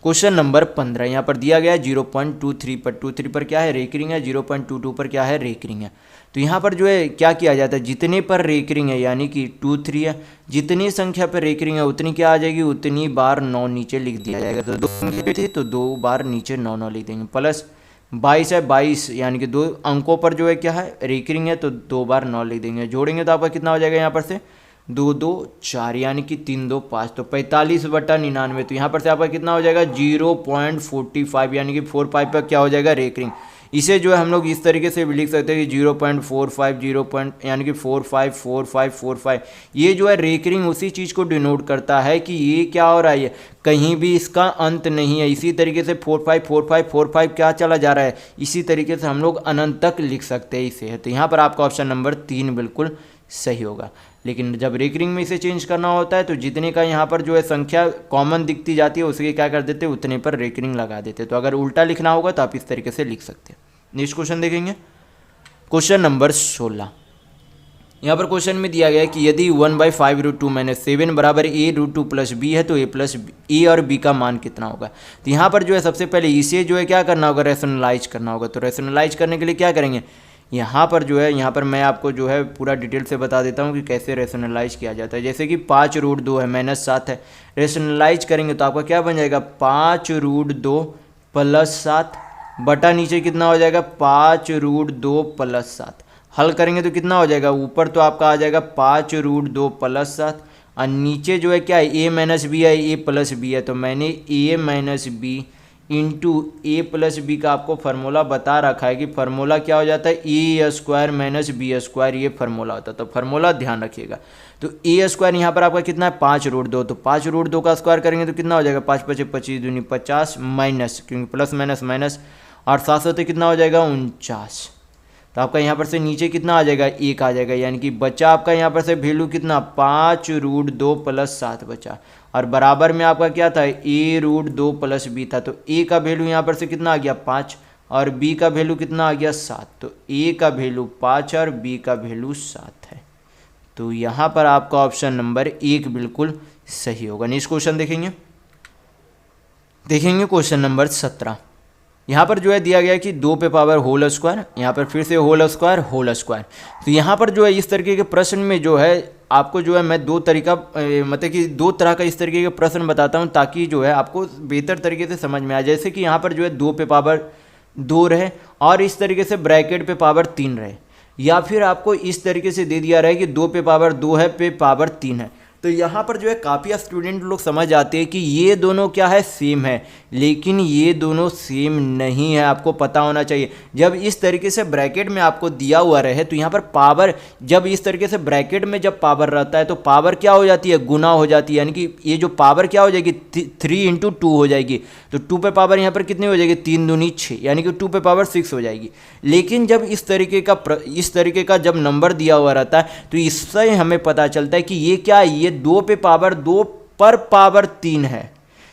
क्वेश्चन नंबर 15। यहाँ पर दिया गया है 0.23 पर 23 पर क्या है रेकरिंग है, 0.22 पर क्या है रेकरिंग है। तो यहाँ पर जो है क्या किया जाता है, जितने पर रेकरिंग है यानी कि 23 है, जितनी संख्या पर रेकरिंग है उतनी क्या आ जाएगी, उतनी बार 9 नीचे लिख दिया जाएगा। तो 2 संख्या थी तो 2 बार नीचे 9 लिख देंगे, प्लस 22 है 22 यानी कि 2 अंकों पर जो है क्या है रेकरिंग है, तो 2 बार 9 लिख देंगे। जोड़ेंगे तो आपका कितना हो जाएगा यहाँ पर से 2 2 4 यानी कि 3 2 5, तो 45/99। तो यहाँ पर से आपका कितना हो जाएगा 0.45 यानी कि 45 पर क्या हो जाएगा रेकरिंग। इसे जो है हम लोग इस तरीके से भी लिख सकते हैं कि 0.45 यानी कि 454545। ये जो है रेकरिंग उसी चीज़ को डिनोट करता है कि ये क्या हो रहा है, कहीं भी इसका अंत नहीं है। इसी तरीके से 454545 क्या चला जा रहा है, इसी तरीके से हम लोग अनंत तक लिख सकते हैं इसे। तो यहाँ पर आपका ऑप्शन नंबर 3 बिल्कुल सही होगा। लेकिन जब रेकरिंग में इसे चेंज करना होता है तो जितने का यहाँ पर जो है संख्या कॉमन दिखती जाती है उसके क्या कर देते हैं उतने पर रेकरिंग लगा देते हैं। तो अगर उल्टा लिखना होगा तो आप इस तरीके से लिख सकते हैं। नेक्स्ट क्वेश्चन देखेंगे, क्वेश्चन नंबर 16। यहाँ पर क्वेश्चन में दिया गया है कि यदि 1/5√2 -7 बराबर a√2 + b है तो a और b का मान कितना होगा। तो यहाँ पर जो है सबसे पहले इसे जो है क्या करना होगा, रैशनलाइज करना होगा। तो रैशनलाइज करने के लिए क्या करेंगे, यहाँ पर जो है, यहाँ पर मैं आपको जो है पूरा डिटेल से बता देता हूँ कि कैसे रैशनलाइज किया जाता है। जैसे कि 5√2 है -7 है, रैशनलाइज करेंगे तो आपका क्या बन जाएगा 5√2 + 7 बटा नीचे कितना हो जाएगा 5√2 + 7। हल करेंगे तो कितना हो जाएगा, ऊपर तो आपका आ जाएगा 5√2 + 7 और नीचे जो है क्या है a - b है, a + b है। तो मैंने a - b into a + b का आपको फार्मूला बता रखा है कि फार्मूला क्या हो जाता है a² - b², ये फार्मूला होता है। तो फार्मूला ध्यान रखिएगा। तो a² यहाँ पर आपका कितना है 5√2, तो 5√2 का स्क्वायर करेंगे तो कितना हो जाएगा 5 × 5 = 25 दूनी 50 माइनस, क्योंकि प्लस माइनस माइनस, और 700 तो कितना हो जाएगा 49। तो आपका यहाँ पर से नीचे कितना आ जाएगा 1 आ जाएगा, यानी कि बचा आपका यहाँ पर से वैल्यू कितना 5√2 + 7 बचा, और बराबर में आपका क्या था a√2 + b था। तो a का वैल्यू यहाँ पर से कितना आ गया 5 और b का वैल्यू कितना आ गया 7। तो a का वैल्यू 5 और b का वैल्यू 7 है। तो यहाँ पर आपका ऑप्शन नंबर 1 बिल्कुल सही होगा। नेक्स्ट क्वेश्चन देखेंगे क्वेश्चन नंबर 17। यहाँ पर जो है दिया गया है कि 2 पे पावर होल स्क्वायर, यहाँ पर फिर से होल स्क्वायर। तो यहाँ पर जो है इस तरीके के प्रश्न में जो है आपको जो है मैं दो तरह का इस तरीके के प्रश्न बताता हूँ ताकि जो है आपको बेहतर तरीके से समझ में आए। जैसे कि यहाँ पर जो है 2 पे पावर 2 रहे और इस तरीके से ब्रैकेट पे पावर 3 रहे, या फिर आपको इस तरीके से दे दिया रहा है कि 2 पे पावर 2 है, पे पावर 3 है। तो यहाँ पर जो है काफ़ी स्टूडेंट लोग समझ जाते हैं कि ये दोनों क्या है सेम है, लेकिन ये दोनों सेम नहीं है, आपको पता होना चाहिए। जब इस तरीके से ब्रैकेट में आपको दिया हुआ रहे तो यहाँ पर पावर, जब इस तरीके से ब्रैकेट में जब पावर रहता है तो पावर क्या हो जाती है गुना हो जाती है, यानी कि ये जो पावर क्या हो जाएगी 3 × 2 हो जाएगी। तो 2 पे पावर यहाँ पर कितनी हो जाएगी 3 दूनी 6, यानी कि 2 पे पावर 6 हो जाएगी। लेकिन जब इस तरीके का जब नंबर दिया हुआ रहता है तो इससे हमें पता चलता है कि ये क्या है, ये 2 पे पावर 2 पर पावर 3 है,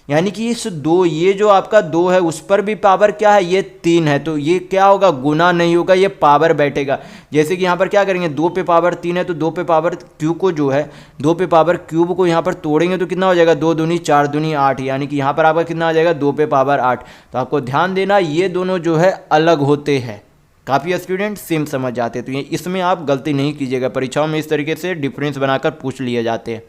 यानी कि इस ये जो आपका 2 है उस पर भी पावर क्या है ये 3 है। तो ये क्या होगा गुना नहीं होगा, ये पावर बैठेगा। जैसे कि यहाँ पर क्या करेंगे 2 पे पावर 3 है तो 2 पे पावर क्यूब को जो है 2 पे पावर क्यूब को यहाँ पर तोड़ेंगे तो कितना हो जाएगा 2 दूनी 4 दूनी 8, यानी कि यहाँ पर आपका कितना आ जाएगा 2 पे पावर 8। तो आपको ध्यान देना ये दोनों जो है अलग होते हैं। काफ़ी स्टूडेंट सेम समझ जाते हैं, तो ये इसमें आप गलती नहीं कीजिएगा। परीक्षाओं में इस तरीके से डिफरेंस बनाकर पूछ लिए जाते हैं।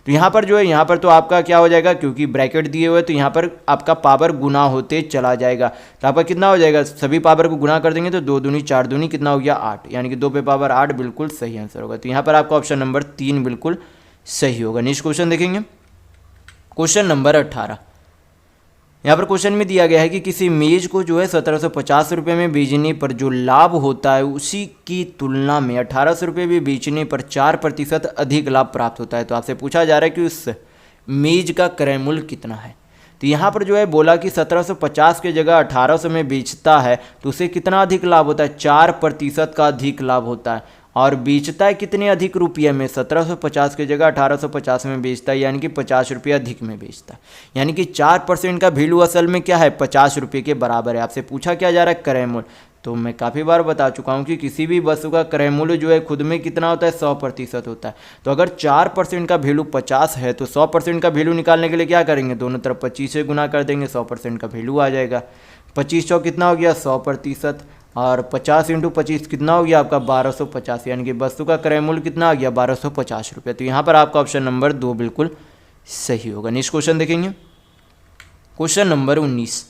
तो यहाँ पर जो है यहाँ पर तो आपका क्या हो जाएगा, क्योंकि ब्रैकेट दिए हुए तो यहाँ पर आपका पावर गुना होते चला जाएगा। तो आपका कितना हो जाएगा, सभी पावर को गुना कर देंगे तो 2 दूनी 4 दूनी कितना हो गया 8, यानी कि 2 पे पावर 8 बिल्कुल सही आंसर होगा। तो यहाँ पर आपका ऑप्शन नंबर 3 बिल्कुल सही होगा। नेक्स्ट क्वेश्चन देखेंगे क्वेश्चन नंबर 18। यहाँ पर क्वेश्चन में दिया गया है कि किसी मेज को जो है 1750 रुपये में बेचने पर जो लाभ होता है उसी की तुलना में 1800 रुपये में बेचने पर 4% अधिक लाभ प्राप्त होता है। तो आपसे पूछा जा रहा है कि उस मेज का क्रय मूल्य कितना है। तो यहाँ पर जो है बोला कि 1750 के जगह 1800 में बेचता है तो उसे कितना अधिक लाभ होता है 4% का अधिक लाभ होता है, और बेचता है कितने अधिक रुपये में 1750 की जगह 1850 में बेचता है, यानी कि 50 रुपये अधिक में बेचता है, यानी कि 4% का वैल्यू असल में क्या है 50 रुपये के बराबर है। आपसे पूछा क्या जा रहा है क्रय मूल्य। तो मैं काफ़ी बार बता चुका हूँ कि किसी भी वस्तु का क्रय मूल्य जो है खुद में कितना होता है 100% होता है। तो अगर 4% का वैल्यू 50 है तो 100% का वैल्यू निकालने के लिए क्या करेंगे, दोनों तरफ 25 से गुना कर देंगे, 100% का वैल्यू आ जाएगा। 25 चौक कितना हो गया 100%, और 50 × 25 कितना हो गया आपका 1250, यानी कि वस्तु का क्रय मूल्य कितना आ गया 1250 रुपये। तो यहाँ पर आपका ऑप्शन नंबर 2 बिल्कुल सही होगा। नेक्स्ट क्वेश्चन देखेंगे क्वेश्चन नंबर 19।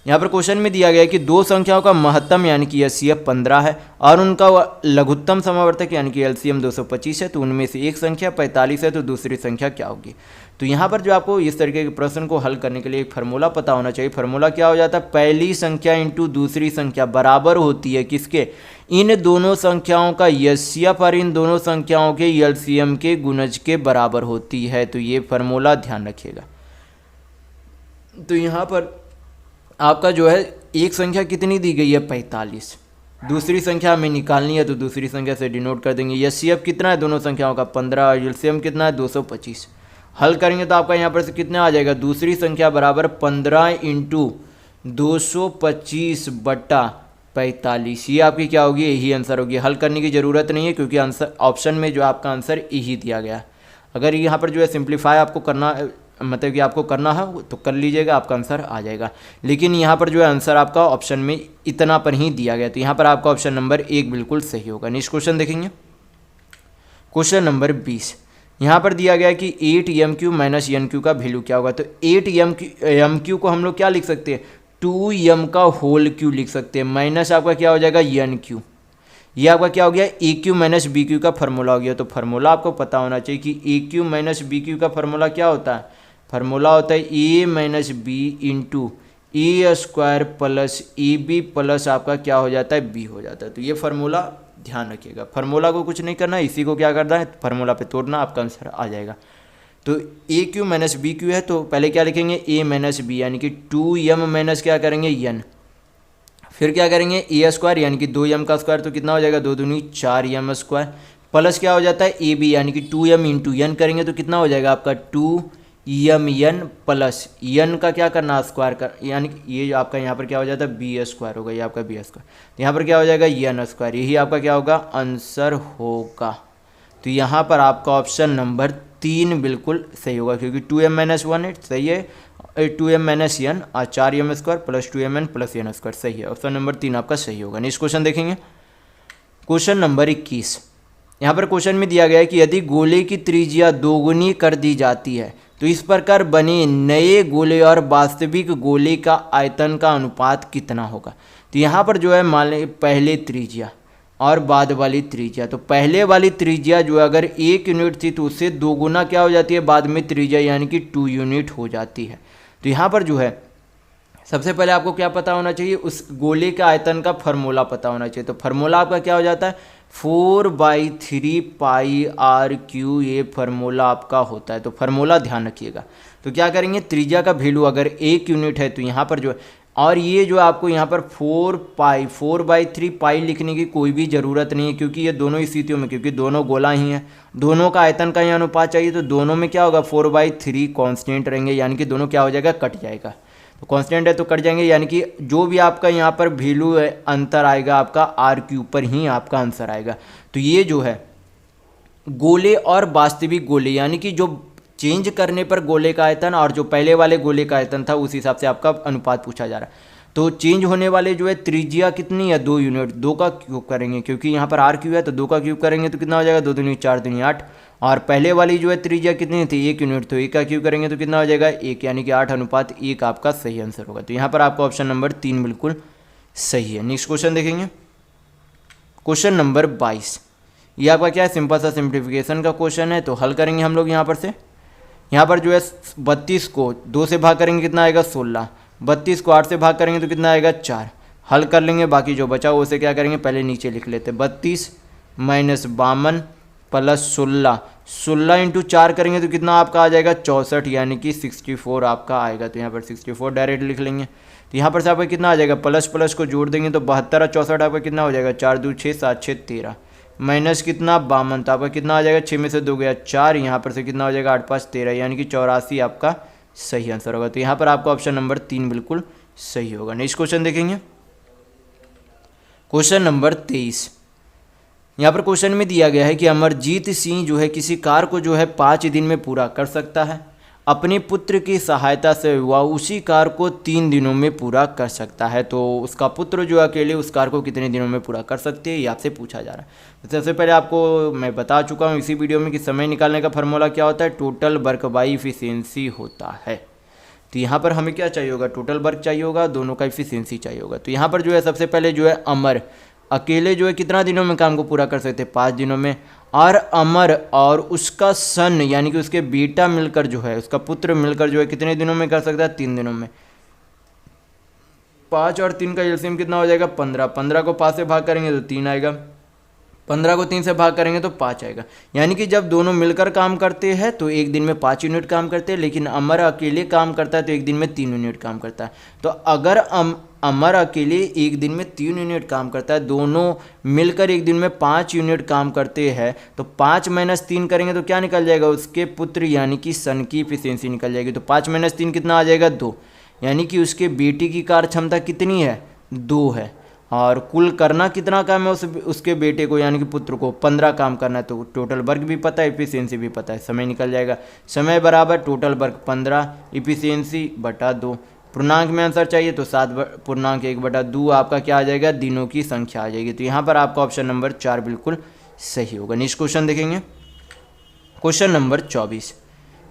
यहाँ पर क्वेश्चन में दिया गया है कि दो संख्याओं का महत्तम यानी कि एचसीएफ 15 है और उनका लघुत्तम समावर्तक यानी कि एलसीएम 225 है। तो उनमें से एक संख्या 45 है, तो दूसरी संख्या क्या होगी। तो यहाँ पर जो आपको इस तरीके के प्रश्न को हल करने के लिए एक फार्मूला पता होना चाहिए। फार्मूला क्या हो जाता है, पहली संख्या इंटू दूसरी संख्या बराबर होती है किसके, इन दोनों संख्याओं का एचसीएफ और इन दोनों संख्याओं के एलसीएम के गुणज के बराबर होती है। तो ये फार्मूला ध्यान रखिएगा। तो यहाँ पर आपका जो है एक संख्या कितनी दी गई है 45, दूसरी संख्या हमें निकालनी है तो दूसरी संख्या से डिनोट कर देंगे। एचसीएफ कितना है दोनों संख्याओं का 15 और एलसीएम कितना है 225। हल करेंगे तो आपका यहाँ पर से कितना आ जाएगा, दूसरी संख्या बराबर 15 × 225 बटा 45। ये आपकी क्या होगी, यही आंसर होगी। हल करने की ज़रूरत नहीं है क्योंकि आंसर ऑप्शन में जो आपका आंसर यही दिया गया। अगर यहाँ पर जो है सिंप्लीफाई आपको करना, मतलब कि आपको करना है तो कर लीजिएगा, आपका आंसर आ जाएगा। लेकिन यहाँ पर जो है आंसर आपका ऑप्शन में इतना पर ही दिया गया, तो यहाँ पर आपका ऑप्शन नंबर 1 बिल्कुल सही होगा। नेक्स्ट क्वेश्चन देखेंगे, क्वेश्चन नंबर 20। यहाँ पर दिया गया कि 8m³ माइनस n³ का वैल्यू क्या होगा। तो 8m³ को हम लोग क्या लिख सकते हैं, 2m का होल क्यू लिख सकते हैं, माइनस आपका क्या हो जाएगा n³। ये आपका क्या हो गया, a³ माइनस b³ का फार्मूला हो गया। तो फार्मूला आपको पता होना चाहिए कि a³ माइनस b³ का फार्मूला क्या होता है, फार्मूला होता है a minus b into a square plus a b plus आपका क्या हो जाता है, b हो जाता है। तो ये फार्मूला ध्यान रखिएगा, फार्मूला को कुछ नहीं करना, इसी को क्या करना है, फार्मूला पे तोड़ना, आपका आंसर आ जाएगा। तो a³ माइनस b³ है, तो पहले क्या लिखेंगे, a माइनस b यानी कि 2m माइनस क्या करेंगे n, फिर क्या करेंगे ए स्क्वायर यानी कि 2m का स्क्वायर, तो कितना हो जाएगा 2 दूनी 4m स्क्वायर, प्लस क्या हो जाता है ए बी यानी कि 2m इंटू n करेंगे तो कितना हो जाएगा आपका 2mn प्लस n का क्या करना स्क्वायर कर, यानी कि ये आपका यहाँ पर क्या हो जाता है बी स्क्वायर होगा, ये आपका बी स्क्वायर, तो यहाँ पर क्या हो जाएगा n स्क्वायर, यही आपका क्या होगा आंसर होगा। तो यहाँ पर आपका ऑप्शन नंबर 3 बिल्कुल सही होगा क्योंकि 2m माइनस 1 सही है, 2m माइनस n और 4m square plus 2mn plus n square सही है। ऑप्शन नंबर 3 आपका सही होगा। नेक्स्ट क्वेश्चन देखेंगे, क्वेश्चन नंबर 21। यहाँ पर क्वेश्चन में दिया गया है कि यदि गोले की त्रिज्या दोगुनी कर दी जाती है तो इस प्रकार बने नए गोले और वास्तविक गोले का आयतन का अनुपात कितना होगा। तो यहाँ पर जो है मान लें पहले त्रिज्या और बाद वाली त्रिज्या, तो पहले वाली त्रिज्या जो अगर 1 यूनिट थी तो उससे दोगुना क्या हो जाती है बाद में त्रिज्या यानी कि 2 यूनिट हो जाती है। तो यहाँ पर जो है सबसे पहले आपको क्या पता होना चाहिए, उस गोले का आयतन का फार्मूला पता होना चाहिए। तो फार्मूला आपका क्या हो जाता है 4/3 पाई आर क्यू, ये फार्मूला आपका होता है। तो फार्मूला ध्यान रखिएगा। तो क्या करेंगे, त्रिज्या का वैल्यू अगर 1 यूनिट है तो यहाँ पर जो है, और ये जो आपको यहाँ पर 4/3 पाई लिखने की कोई भी ज़रूरत नहीं है क्योंकि ये दोनों स्थितियों में, क्योंकि दोनों गोला ही हैं, दोनों का आयतन का ही अनुपात चाहिए, तो दोनों में क्या होगा 4/3 कांस्टेंट रहेंगे, यानी कि दोनों क्या हो जाएगा कट जाएगा। तो कांस्टेंट है तो कट जाएंगे, यानी कि जो भी आपका यहाँ पर वैल्यू है अंतर आएगा आपका आर के ऊपर ही आपका आंसर आएगा। तो ये जो है गोले और वास्तविक गोले यानी कि जो चेंज करने पर गोले का आयतन और जो पहले वाले गोले का आयतन था उस हिसाब से आपका अनुपात पूछा जा रहा है। तो चेंज होने वाले जो है त्रिज्या कितनी है 2 यूनिट, 2 का क्यूब करेंगे क्योंकि यहाँ पर आर क्यूब है तो 2 का क्यूब करेंगे तो कितना हो जाएगा 2 दूनी 4 दूनी 8, और पहले वाली जो है त्रिज्या कितनी थी 1 यूनिट, तो 1 का क्यूब करेंगे तो कितना हो जाएगा 1, यानी कि 8:1 आपका सही आंसर होगा। तो यहाँ पर आपका ऑप्शन नंबर 3 बिल्कुल सही है। नेक्स्ट क्वेश्चन देखेंगे, क्वेश्चन नंबर 22। ये आपका क्या है सिंपल सा सिंप्लीफिकेशन का क्वेश्चन है, तो हल करेंगे हम लोग यहाँ पर से। यहाँ पर जो है 32 को 2 से भाग करेंगे कितना आएगा 16, 32 को 8 से भाग करेंगे तो कितना आएगा 4, हल कर लेंगे, बाकी जो बचा वो उसे क्या करेंगे पहले नीचे लिख लेते हैं, 32 माइनस 52 प्लस 16, 16 इंटू 4 करेंगे तो कितना आपका आ जाएगा 64, यानी कि 64 आपका आएगा। तो यहाँ पर 64 डायरेक्ट लिख लेंगे। तो यहाँ पर से आपका कितना आ जाएगा, प्लस प्लस को जोड़ देंगे तो 72 और 64 आपका कितना हो जाएगा 4 2 6 7 6 13, माइनस कितना 52, तो आपका कितना आ जाएगा 6 में से 2 गया 4, यहाँ पर से कितना हो जाएगा 8 5 13, यानी कि 84 आपका सही आंसर होगा। तो यहाँ पर आपका ऑप्शन नंबर 3 बिल्कुल सही होगा। नेक्स्ट क्वेश्चन देखेंगे, क्वेश्चन नंबर 23। यहाँ पर क्वेश्चन में दिया गया है कि अमरजीत सिंह जो है किसी कार को जो है 5 दिन में पूरा कर सकता है, अपने पुत्र की सहायता से वह उसी कार को 3 दिनों में पूरा कर सकता है। तो उसका पुत्र जो अकेले उस कार को कितने दिनों में पूरा कर सकते हैं ये आपसे पूछा जा रहा है। तो सबसे पहले आपको मैं बता चुका हूँ इसी वीडियो में कि समय निकालने का फार्मूला क्या होता है, टोटल वर्क बाई इफिशियंसी होता है। तो यहाँ पर हमें क्या चाहिए होगा, टोटल वर्क चाहिए होगा, दोनों का इफिशियंसी चाहिए होगा। तो यहाँ पर जो है सबसे पहले जो है अमर अकेले जो है कितना दिनों में काम को पूरा कर सकते हैं 5 दिनों में, और अमर और उसका सन यानी कि उसके बेटा मिलकर जो है उसका पुत्र मिलकर जो है कितने दिनों में कर सकता है 3 दिनों में। 5 और 3 का एलसीएम कितना हो जाएगा 15, 15 को 5 से भाग करेंगे तो 3 आएगा, 15 को 3 से भाग करेंगे तो 5 आएगा। यानी कि जब दोनों मिलकर काम करते हैं तो एक दिन में 5 यूनिट काम करते हैं, लेकिन अमर अकेले काम करता है तो एक दिन में 3 यूनिट काम करता है। तो अगर अमर अकेले एक दिन में 3 यूनिट काम करता है, दोनों मिलकर एक दिन में 5 यूनिट काम करते हैं, तो 5 माइनस 3 करेंगे तो क्या निकल जाएगा, उसके पुत्र यानी कि सन की इफिशियंसी निकल जाएगी। तो 5 माइनस 3 कितना आ जाएगा 2, यानी कि उसके बेटे की कार्य क्षमता कितनी है 2 है, और कुल करना कितना काम है उसके बेटे को यानी कि पुत्र को 15 काम करना है। तो टोटल वर्क भी पता है, इफिशियंसी भी पता है, समय निकल जाएगा। समय बराबर टोटल वर्क 15 इफिशियंसी बटा 2। पूर्णांक में आंसर चाहिए तो 7.1/2 आपका क्या आ जाएगा, दिनों की संख्या आ जाएगी। तो यहाँ पर आपका ऑप्शन नंबर 4 बिल्कुल सही होगा। नेक्स्ट क्वेश्चन देखेंगे, क्वेश्चन नंबर 24।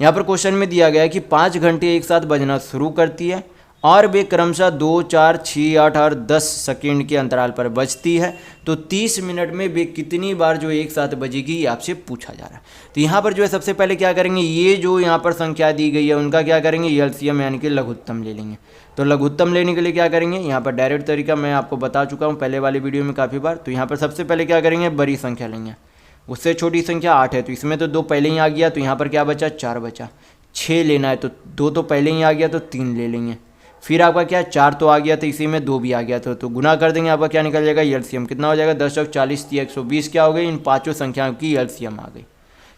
यहाँ पर क्वेश्चन में दिया गया है कि 5 घंटे एक साथ बजना शुरू करती है और वे क्रमशः 2, 4, 6, 8 और 10 सेकेंड के अंतराल पर बजती है, तो 30 मिनट में वे कितनी बार जो एक साथ बजेगी ये आपसे पूछा जा रहा है। तो यहाँ पर जो है सबसे पहले क्या करेंगे, ये जो यहाँ पर संख्या दी गई है उनका क्या करेंगे, एलसीएम यानी कि लघुत्तम ले लेंगे। तो लघुत्तम लेने के लिए क्या करेंगे, यहाँ पर डायरेक्ट तरीका मैं आपको बता चुका हूँ पहले वाली वीडियो में काफ़ी बार। तो यहाँ पर सबसे पहले क्या करेंगे, बड़ी संख्या लेंगे, उससे छोटी संख्या 8 है तो इसमें तो 2 पहले ही आ गया, तो यहाँ पर क्या बचा, 4 बचा। 6 लेना है तो 2 तो पहले ही आ गया तो 3 ले लेंगे। फिर आपका क्या, 4 तो आ गया तो इसी में 2 भी आ गया तो गुना कर देंगे, आपका क्या निकल जाएगा, एलसीएम कितना हो जाएगा, 10 और 40 120 क्या हो गई, इन पांचों संख्याओं की एलसीएम आ गई।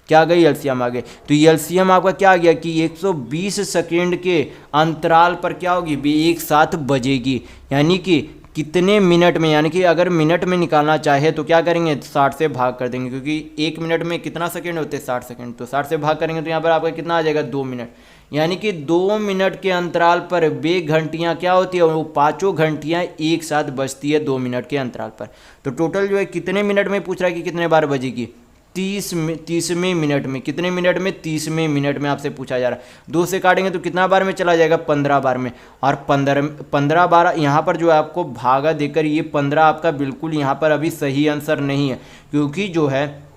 क्या आ गई, एलसीएम आ गई। तो एलसीएम आपका क्या आ गया कि 120 सेकेंड के अंतराल पर क्या होगी, भी एक साथ बजेगी। यानी कि कितने मिनट में, यानी कि अगर मिनट में निकालना चाहे तो क्या करेंगे, 60 से भाग कर देंगे, क्योंकि 1 मिनट में कितना सेकंड होते हैं, 60 सेकंड। तो 60 से भाग करेंगे तो यहाँ पर आपका कितना आ जाएगा, 2 मिनट। यानी कि 2 मिनट के अंतराल पर वे घंटियाँ क्या होती है, वो पाँचों घंटियाँ एक साथ बजती है 2 मिनट के अंतराल पर। तो टोटल जो है कितने मिनट में पूछ रहा है कि कितने बार बजेगी, 30वें मिनट में। कितने मिनट में, 30वें मिनट में आपसे पूछा जा रहा है। 2 से काटेंगे तो कितना बार में चला जाएगा, 15 बार में। और 15 बार यहाँ पर जो है आपको भागा देकर ये 15 आपका बिल्कुल यहाँ पर अभी सही आंसर नहीं है, क्योंकि जो है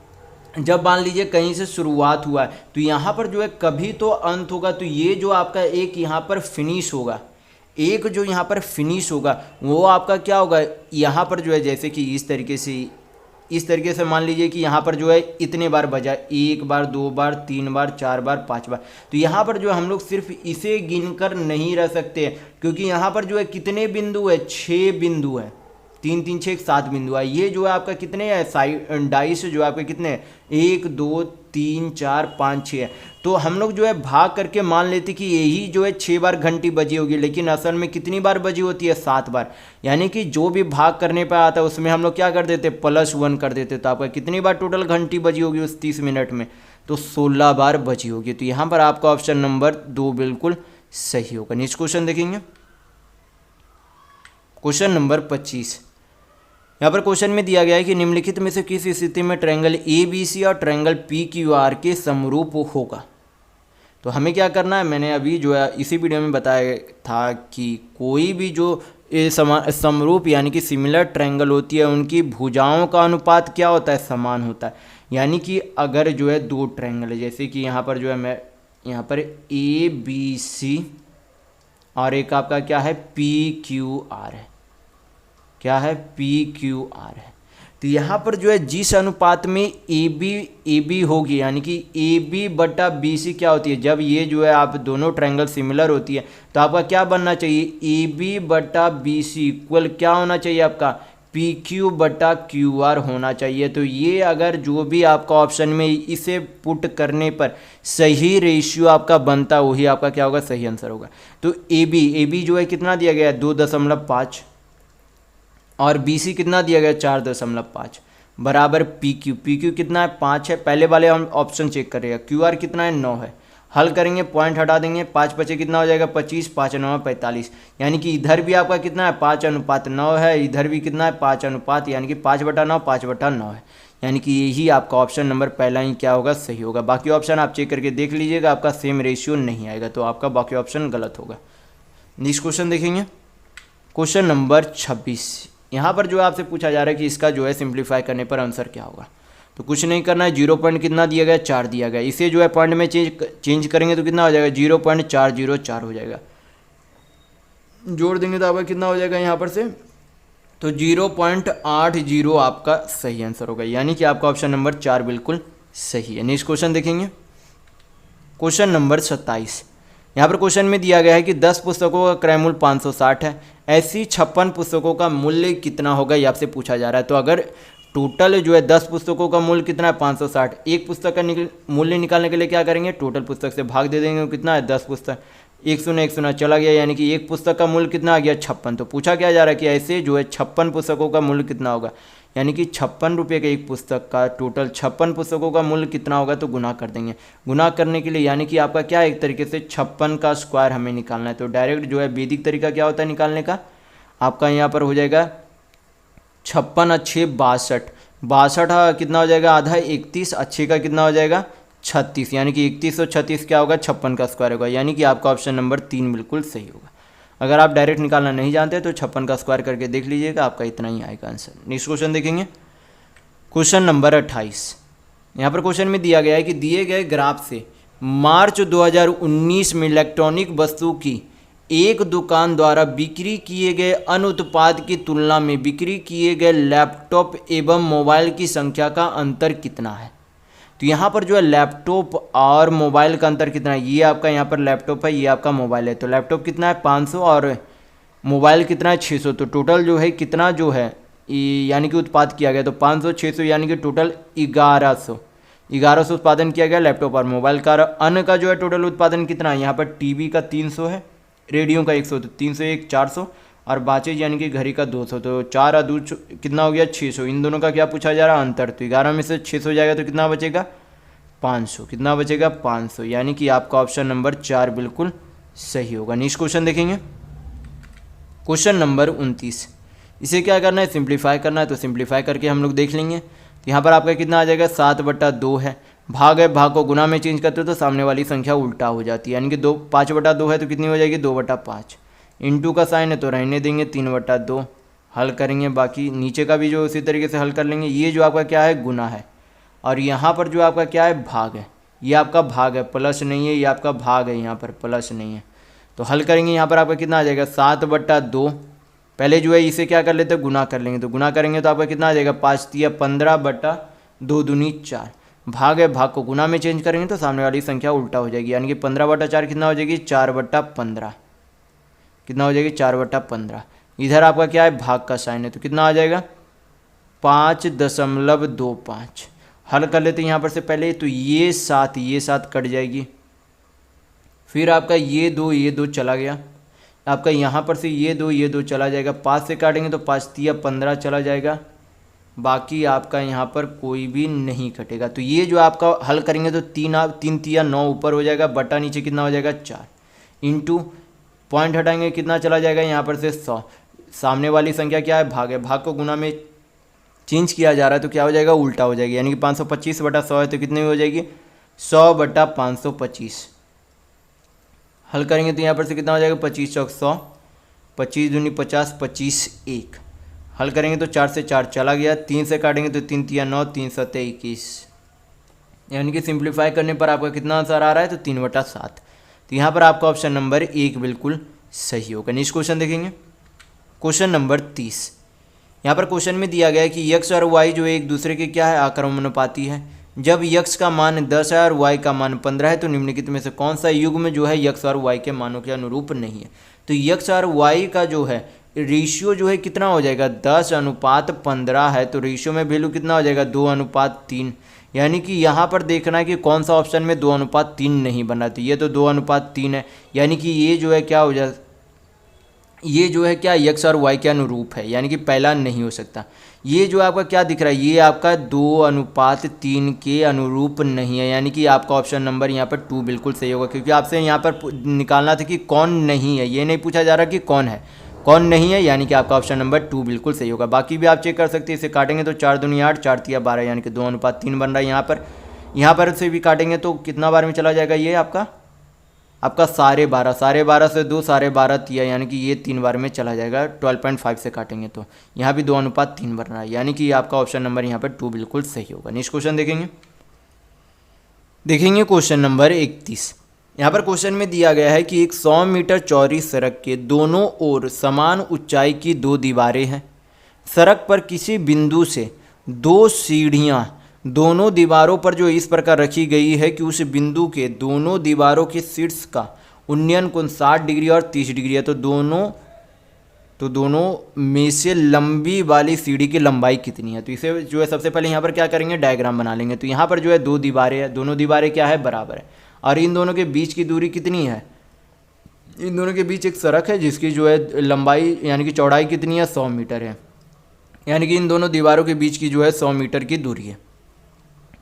जब मान लीजिए कहीं से शुरुआत हुआ है तो यहाँ पर जो है कभी तो अंत होगा। तो ये जो आपका एक यहाँ पर फिनिश होगा, एक जो यहाँ पर फिनिश होगा वो आपका क्या होगा, यहाँ पर जो है जैसे कि इस तरीके से मान लीजिए कि यहाँ पर जो है इतने बार बजा, 1 बार 2 बार 3 बार 4 बार 5 बार। तो यहाँ पर जो है हम लोग सिर्फ इसे गिनकर नहीं रह सकते, क्योंकि यहाँ पर जो है कितने बिंदु है, 6 बिंदु है, 3 3 6 7 बिंदु है। ये जो है आपका कितने है, साइड डाइस जो आपके कितने, 1 2 3 4 5 6 है। तो हम लोग जो है भाग करके मान लेते कि यही जो है 6 बार घंटी बजी होगी, लेकिन असल में कितनी बार बजी होती है, 7 बार। यानी कि जो भी भाग करने पर आता है उसमें हम लोग क्या कर देते, +1 कर देते। तो आपका कितनी बार टोटल घंटी बजी होगी उस 30 मिनट में, तो 16 बार बजी होगी। तो यहाँ पर आपका ऑप्शन नंबर 2 बिल्कुल सही होगा। नेक्स्ट क्वेश्चन देखेंगे, क्वेश्चन नंबर 25। यहाँ पर क्वेश्चन में दिया गया है कि निम्नलिखित में से किस स्थिति में ट्रायंगल ABC और ट्रायंगल PQR के समरूप होगा। तो हमें क्या करना है, मैंने अभी जो है इसी वीडियो में बताया था कि कोई भी जो समरूप यानी कि सिमिलर ट्रायंगल होती है उनकी भुजाओं का अनुपात क्या होता है, समान होता है। यानी कि अगर जो है 2 ट्रायंगल है, जैसे कि यहाँ पर जो है मैं यहाँ पर ABC और एक आपका क्या है PQR है, क्या है PQR है। तो यहाँ पर जो है जिस अनुपात में AB होगी, यानी कि AB/BC क्या होती है, जब ये जो है आप दोनों ट्रायंगल सिमिलर होती है तो आपका क्या बनना चाहिए, AB/BC इक्वल क्या होना चाहिए, आपका PQ/QR होना चाहिए। तो ये अगर जो भी आपका ऑप्शन में इसे पुट करने पर सही रेशियो आपका बनता वही आपका क्या होगा, सही आंसर होगा। तो AB जो है कितना दिया गया है, 2.5 और BC कितना दिया गया, 4.5 बराबर PQ कितना है, 5 है। पहले वाले हम ऑप्शन चेक करेगा, QR कितना है, 9 है। हल करेंगे, पॉइंट हटा देंगे, 5 बचे कितना हो जाएगा, 25, 5 9 45। यानी कि इधर भी आपका कितना है, 5:9 है, इधर भी कितना है, 5 यानी कि 5/9 5/9 है। यानी कि यही आपका ऑप्शन नंबर पहला ही क्या होगा, सही होगा। बाकी ऑप्शन आप चेक करके देख लीजिएगा, आपका सेम रेशियो नहीं आएगा, तो आपका बाकी ऑप्शन गलत होगा। नेक्स्ट क्वेश्चन देखेंगे, क्वेश्चन नंबर 26। यहाँ पर जो आपसे पूछा जा रहा है कि इसका जो है सिंप्लीफाई करने पर आंसर क्या होगा। तो कुछ नहीं करना है, 0 पॉइंट कितना दिया गया, 4 दिया गया। इसे जो है पॉइंट में चेंज करेंगे तो कितना हो जाएगा, 0.404 हो जाएगा। जोड़ देंगे तो आपका कितना हो जाएगा यहाँ पर से, तो 0.80 आपका सही आंसर होगा। यानी कि आपका ऑप्शन नंबर 4 बिल्कुल सही है। नेक्स्ट क्वेश्चन देखेंगे, क्वेश्चन नंबर 27। यहाँ पर क्वेश्चन में दिया गया है कि 10 पुस्तकों का क्रय मूल्य 560 है, ऐसी 56 पुस्तकों का मूल्य कितना होगा, ये आपसे पूछा जा रहा है। तो अगर टोटल जो है 10 पुस्तकों का मूल्य कितना है, 560, एक पुस्तक का मूल्य निकालने के लिए क्या करेंगे, टोटल पुस्तक से भाग दे देंगे, कितना है 10 पुस्तक, एक शून्य चला गया, यानी कि एक पुस्तक का मूल्य कितना आ गया 56। तो पूछा क्या जा रहा है कि ऐसे जो है 56 पुस्तकों का मूल्य कितना होगा, यानी कि 56 रुपये का एक पुस्तक का टोटल 56 पुस्तकों का मूल्य कितना होगा, तो गुना कर देंगे। गुना करने के लिए यानी कि आपका क्या एक तरीके से 56 का स्क्वायर हमें निकालना है। तो डायरेक्ट जो है वैदिक तरीका क्या होता है निकालने का, आपका यहाँ पर हो जाएगा 56 अच्छे 62, 62 कितना हो जाएगा आधा 31, अच्छे का कितना हो जाएगा 36, यानी कि 31 और 36 क्या होगा 56 का स्क्वायर होगा, यानी कि आपका ऑप्शन नंबर 3 बिल्कुल सही होगा। अगर आप डायरेक्ट निकालना नहीं जानते तो 56 का स्क्वायर करके देख लीजिएगा, आपका इतना ही आएगा आंसर। नेक्स्ट क्वेश्चन देखेंगे, क्वेश्चन नंबर 28। यहाँ पर क्वेश्चन में दिया गया है कि दिए गए ग्राफ से मार्च 2019 में इलेक्ट्रॉनिक वस्तु की एक दुकान द्वारा बिक्री किए गए अन्य उत्पाद की तुलना में बिक्री किए गए लैपटॉप एवं मोबाइल की संख्या का अंतर कितना है। तो यहाँ पर जो है लैपटॉप और मोबाइल का अंतर कितना है, ये आपका यहाँ पर लैपटॉप है, ये आपका मोबाइल है। तो लैपटॉप कितना है 500 और मोबाइल कितना है 600। तो टोटल जो है कितना जो है यानी कि उत्पाद किया गया, तो 500 600 यानी कि टोटल 1100 उत्पादन किया गया लैपटॉप और मोबाइल का। अन्य का जो है टोटल उत्पादन कितना है, यहाँ पर टीवी का 300 है, रेडियो का 100, तो 300 1 400 और बाचे यानी कि घड़ी का 200। तो 4 और 2 कितना हो गया 600। इन दोनों का क्या पूछा जा रहा है अंतर, तो 11 में से 600 जाएगा तो कितना बचेगा 500, कितना बचेगा 500, यानी कि आपका ऑप्शन नंबर 4 बिल्कुल सही होगा। नेक्स्ट क्वेश्चन देखेंगे, क्वेश्चन नंबर 29। इसे क्या करना है सिंप्लीफाई करना है, तो सिंप्लीफाई करके हम लोग देख लेंगे। तो यहाँ पर आपका कितना आ जाएगा 7/2 है, भाग है, भाग को गुना में चेंज करते हो तो सामने वाली संख्या उल्टा हो जाती है, यानी कि 5/2 है तो कितनी हो जाएगी 2/5। इंटू का साइन है तो रहने देंगे 3/2, हल करेंगे, बाकी नीचे का भी जो उसी तरीके से हल कर लेंगे। ये जो आपका क्या है गुना है और यहाँ पर जो आपका क्या है भाग है, ये आपका भाग है प्लस नहीं है, ये आपका भाग है यहाँ पर प्लस नहीं है। तो हल करेंगे, यहाँ पर आपका कितना आ जाएगा 7/2। पहले जो है इसे क्या कर लेते हैं गुना कर लेंगे, तो गुना करेंगे तो आपका कितना आ जाएगा 5 × 15/2 दूनी 4। भाग है, भाग को गुना में चेंज करेंगे तो सामने वाली संख्या उल्टा हो जाएगी, यानी कि 15/4 कितना हो जाएगी 4/15, कितना हो जाएगी 4/15। इधर आपका क्या है भाग का साइन है तो कितना आ जाएगा 5.25। हल कर लेते हैं यहाँ पर से पहले, तो ये 7 कट जाएगी, फिर आपका ये 2 चला गया, आपका यहाँ पर से ये 2 चला जाएगा, 5 से काटेंगे तो 5 × 15 चला जाएगा, बाकी आपका यहाँ पर कोई भी नहीं कटेगा। तो ये जो आपका हल करेंगे तो 3 × 9 ऊपर हो जाएगा, बटा नीचे कितना हो जाएगा 4, इंटू पॉइंट हटाएंगे कितना चला जाएगा यहाँ पर से 100। सामने वाली संख्या क्या है भाग है, भाग को गुना में चेंज किया जा रहा है तो क्या हो जाएगा उल्टा हो जाएगी, यानी कि 525/100 है तो कितनी हो जाएगी 100/525। हल करेंगे तो यहाँ पर से कितना हो जाएगा 25 × 100, 25 दूनी 50, 25 1। हल करेंगे तो 4 से 4 चला गया, 3 से काटेंगे तो 3 × 9 3 × 7 21, यानी कि सिंप्लीफाई करने पर आपका कितना आंसर आ रहा है तो 3/7। तो यहाँ पर आपका ऑप्शन नंबर 1 बिल्कुल सही होगा। नेक्स्ट क्वेश्चन देखेंगे, क्वेश्चन नंबर 30। यहाँ पर क्वेश्चन में दिया गया है कि x और y जो एक दूसरे के क्या है आक्रमणानुपाती है। जब x का मान 10 है और y का मान 15 है तो निम्नलिखित में से कौन सा युग्म जो है x और y के मानों के अनुरूप नहीं है। तो x और y का जो है रेशियो जो है कितना हो जाएगा 10:15 है, तो रेशियो में वैल्यू कितना हो जाएगा 2:3, यानी कि यहाँ पर देखना है कि कौन सा ऑप्शन में 2:3 नहीं बना। तो ये तो 2:3 है, यानी कि ये जो है क्या हो जाए, ये जो है क्या x और y के अनुरूप है, यानी कि पहला नहीं हो सकता। ये जो आपका क्या दिख रहा है ये आपका 2:3 के अनुरूप नहीं है, यानी कि आपका ऑप्शन नंबर यहाँ पर 2 बिल्कुल सही होगा, क्योंकि आपसे यहाँ पर निकालना था कि कौन नहीं है, ये नहीं पूछा जा रहा कि कौन है कौन नहीं है, यानी कि आपका ऑप्शन नंबर 2 बिल्कुल सही होगा। बाकी भी आप चेक कर सकते हैं, इसे काटेंगे तो 4 दूनी 8, 4 × 12, यानी कि 2:3 बन रहा है। यहाँ पर से भी काटेंगे तो कितना बार में चला जाएगा ये आपका 12.5 से 2 12.5 तिया, यानी कि ये 3 बार में चला जाएगा। 12.5 से काटेंगे तो यहाँ भी 2:3 बन रहा है, यानी कि आपका ऑप्शन नंबर यहाँ पर 2 बिल्कुल सही होगा। नेक्स्ट क्वेश्चन देखेंगे क्वेश्चन नंबर 31। यहाँ पर क्वेश्चन में दिया गया है कि एक 100 मीटर चौड़ी सड़क के दोनों ओर समान ऊंचाई की 2 दीवारें हैं। सड़क पर किसी बिंदु से 2 सीढ़ियाँ दोनों दीवारों पर जो इस प्रकार रखी गई है कि उस बिंदु के दोनों दीवारों के शीर्ष का उन्नयन कोण 60 डिग्री और 30 डिग्री है। तो दोनों में से लंबी वाली सीढ़ी की लंबाई कितनी है। तो इसे जो है सबसे पहले यहाँ पर क्या करेंगे डायग्राम बना लेंगे। तो यहाँ पर जो है 2 दीवारें हैं, दोनों दीवारें क्या है बराबर है, और इन दोनों के बीच की दूरी कितनी है इन दोनों के बीच एक सड़क है जिसकी जो है लंबाई यानी कि चौड़ाई कितनी है, 100 मीटर है। यानी कि इन दोनों दीवारों के बीच की जो है 100 मीटर की दूरी है।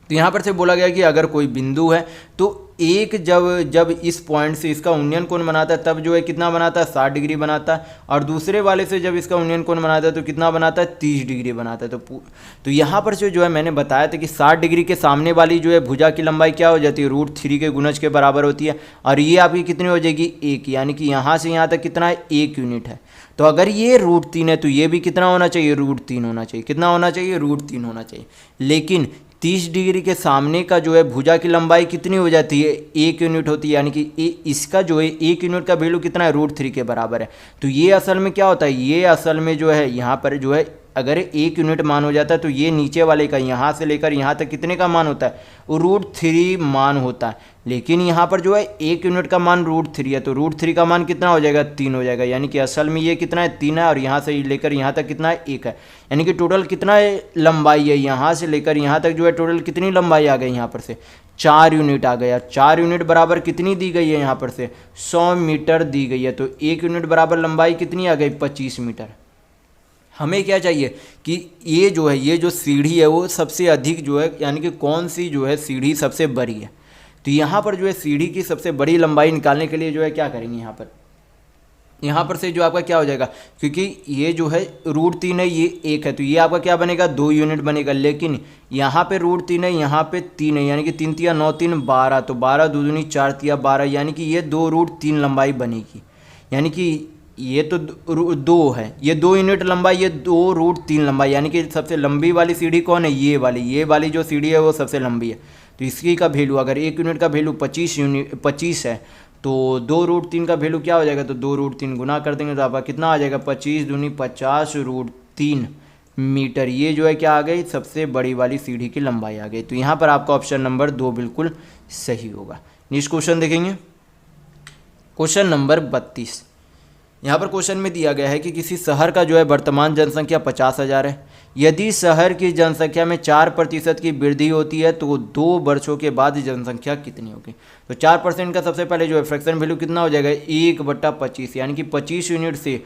तो यहाँ पर से बोला गया कि अगर कोई बिंदु है तो एक जब इस पॉइंट से इसका उन्नयन कोण बनाता है तब जो है कितना बनाता है, 60 डिग्री बनाता है, और दूसरे वाले से जब इसका उन्नयन कोण बनाता है तो कितना बनाता है, 30 डिग्री बनाता है। तो यहाँ पर जो है मैंने बताया था कि 60 डिग्री के सामने वाली जो है भुजा की लंबाई क्या हो जाती है, √3 के गुणज के बराबर होती है, और ये आपकी कितनी हो जाएगी, 1, यानी कि यहाँ से यहाँ तक कितना है, 1 यूनिट है। तो अगर ये √3 है तो ये भी कितना होना चाहिए, √3 होना चाहिए। कितना होना चाहिए, √3 होना चाहिए। लेकिन 30 डिग्री के सामने का जो है भुजा की लंबाई कितनी हो जाती है, 1 यूनिट होती है, यानी कि इसका जो है 1 यूनिट का वैल्यू कितना है, √3 के बराबर है। तो ये असल में क्या होता है, ये असल में जो है यहाँ पर जो है अगर 1 यूनिट मान हो जाता है तो ये नीचे वाले का यहाँ से लेकर यहाँ तक कितने का मान होता है, √3 मान होता है। लेकिन यहाँ पर जो है 1 यूनिट का मान √3 है, तो √3 का मान कितना हो जाएगा, 3 हो जाएगा। यानी कि असल में ये कितना है, 3 है, और यहाँ से लेकर यहाँ तक कितना है, 1 है। यानी कि टोटल कितना है लंबाई है, यहाँ से लेकर यहाँ तक जो है टोटल कितनी लंबाई आ गई, यहाँ पर से 4 यूनिट आ गया। 4 यूनिट बराबर कितनी दी गई है, यहाँ पर से 100 मीटर दी गई है। तो 1 यूनिट बराबर लंबाई कितनी आ गई, 25 मीटर। हमें क्या चाहिए कि ये जो है, ये जो सीढ़ी है वो सबसे अधिक जो है, यानी कि कौन सी जो है सीढ़ी सबसे बड़ी है। तो यहाँ पर जो है सीढ़ी की सबसे बड़ी लंबाई निकालने के लिए जो है क्या करेंगे, यहाँ पर से जो आपका क्या हो जाएगा, क्योंकि ये जो है √3 है, ये 1 है, तो ये आपका क्या बनेगा, 2 यूनिट बनेगा। लेकिन यहाँ पे √3 है, यहाँ पे 3 है, यानी कि 3 तिया 9 3 12, तो 12 दूनी 4 तिया 12, यानी कि ये 2√3 लंबाई बनेगी। यानी कि ये तो 2 है, ये 2 यूनिट लंबाई, ये 2√3 लंबाई, यानी कि सबसे लंबी वाली सीढ़ी कौन है, ये वाली जो सीढ़ी है वो सबसे लंबी है। तो इसकी का वैल्यू अगर 1 यूनिट का वैल्यू 25 है तो 2√3 का वैल्यू क्या हो जाएगा, तो 2√3 गुना कर देंगे तो आपका कितना आ जाएगा, 25 दूनी 50 √3 मीटर। ये जो है क्या आ गई, सबसे बड़ी वाली सीढ़ी की लंबाई आ गई। तो यहाँ पर आपका ऑप्शन नंबर 2 बिल्कुल सही होगा। नेक्स्ट क्वेश्चन देखेंगे, क्वेश्चन नंबर 32। यहाँ पर क्वेश्चन में दिया गया है कि किसी शहर का जो है वर्तमान जनसंख्या 50,000 है। यदि शहर की जनसंख्या में 4% की वृद्धि होती है तो 2 वर्षों के बाद जनसंख्या कितनी होगी। तो 4% का सबसे पहले जो है फ्रैक्शन वैल्यू कितना हो जाएगा, 1/25, यानी कि 25 यूनिट से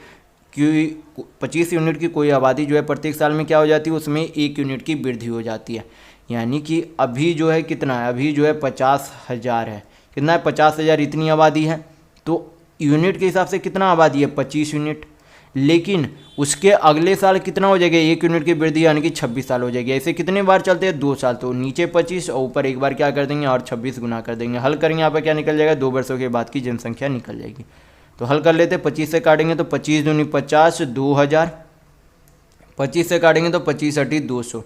25 यूनिट की कोई आबादी जो है प्रत्येक साल में क्या हो जाती है, उसमें 1 यूनिट की वृद्धि हो जाती है। यानी कि अभी जो है कितना है, अभी जो है 50,000 है, कितना है 50,000 इतनी आबादी है, तो यूनिट के हिसाब से कितना आबादी है, 25 यूनिट। लेकिन उसके अगले साल कितना हो जाएगा, 1 यूनिट की वृद्धि, यानी कि 26 साल हो जाएगी। ऐसे कितने बार चलते हैं, 2 साल, तो नीचे 25 और ऊपर एक बार क्या कर देंगे और 26 गुना कर देंगे। हल करेंगे, यहाँ पर क्या निकल जाएगा, 2 वर्षों के बाद की जनसंख्या निकल जाएगी। तो हल कर लेते हैं, 25 से काटेंगे तो 25 दूनी 50, 2000, 25 से काटेंगे तो 25 × 200,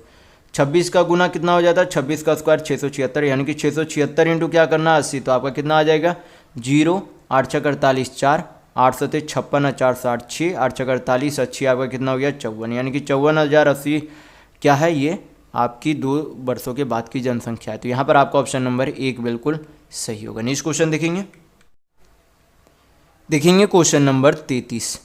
26 का गुना कितना हो जाता है, 26 का स्क्वायर 676, यानी कि 676 इंटू क्या करना 80, तो आपका कितना आ जाएगा 0, 8 × 48 4, 8 × 56 4 60 6, 8 × 48 अच्छी आपका कितना हो गया 54, यानी कि 54,080 क्या है, ये आपकी 2 वर्षों के बाद की जनसंख्या है। तो यहाँ पर आपका ऑप्शन नंबर 1 बिल्कुल सही होगा। नेक्स्ट क्वेश्चन देखेंगे क्वेश्चन नंबर 33।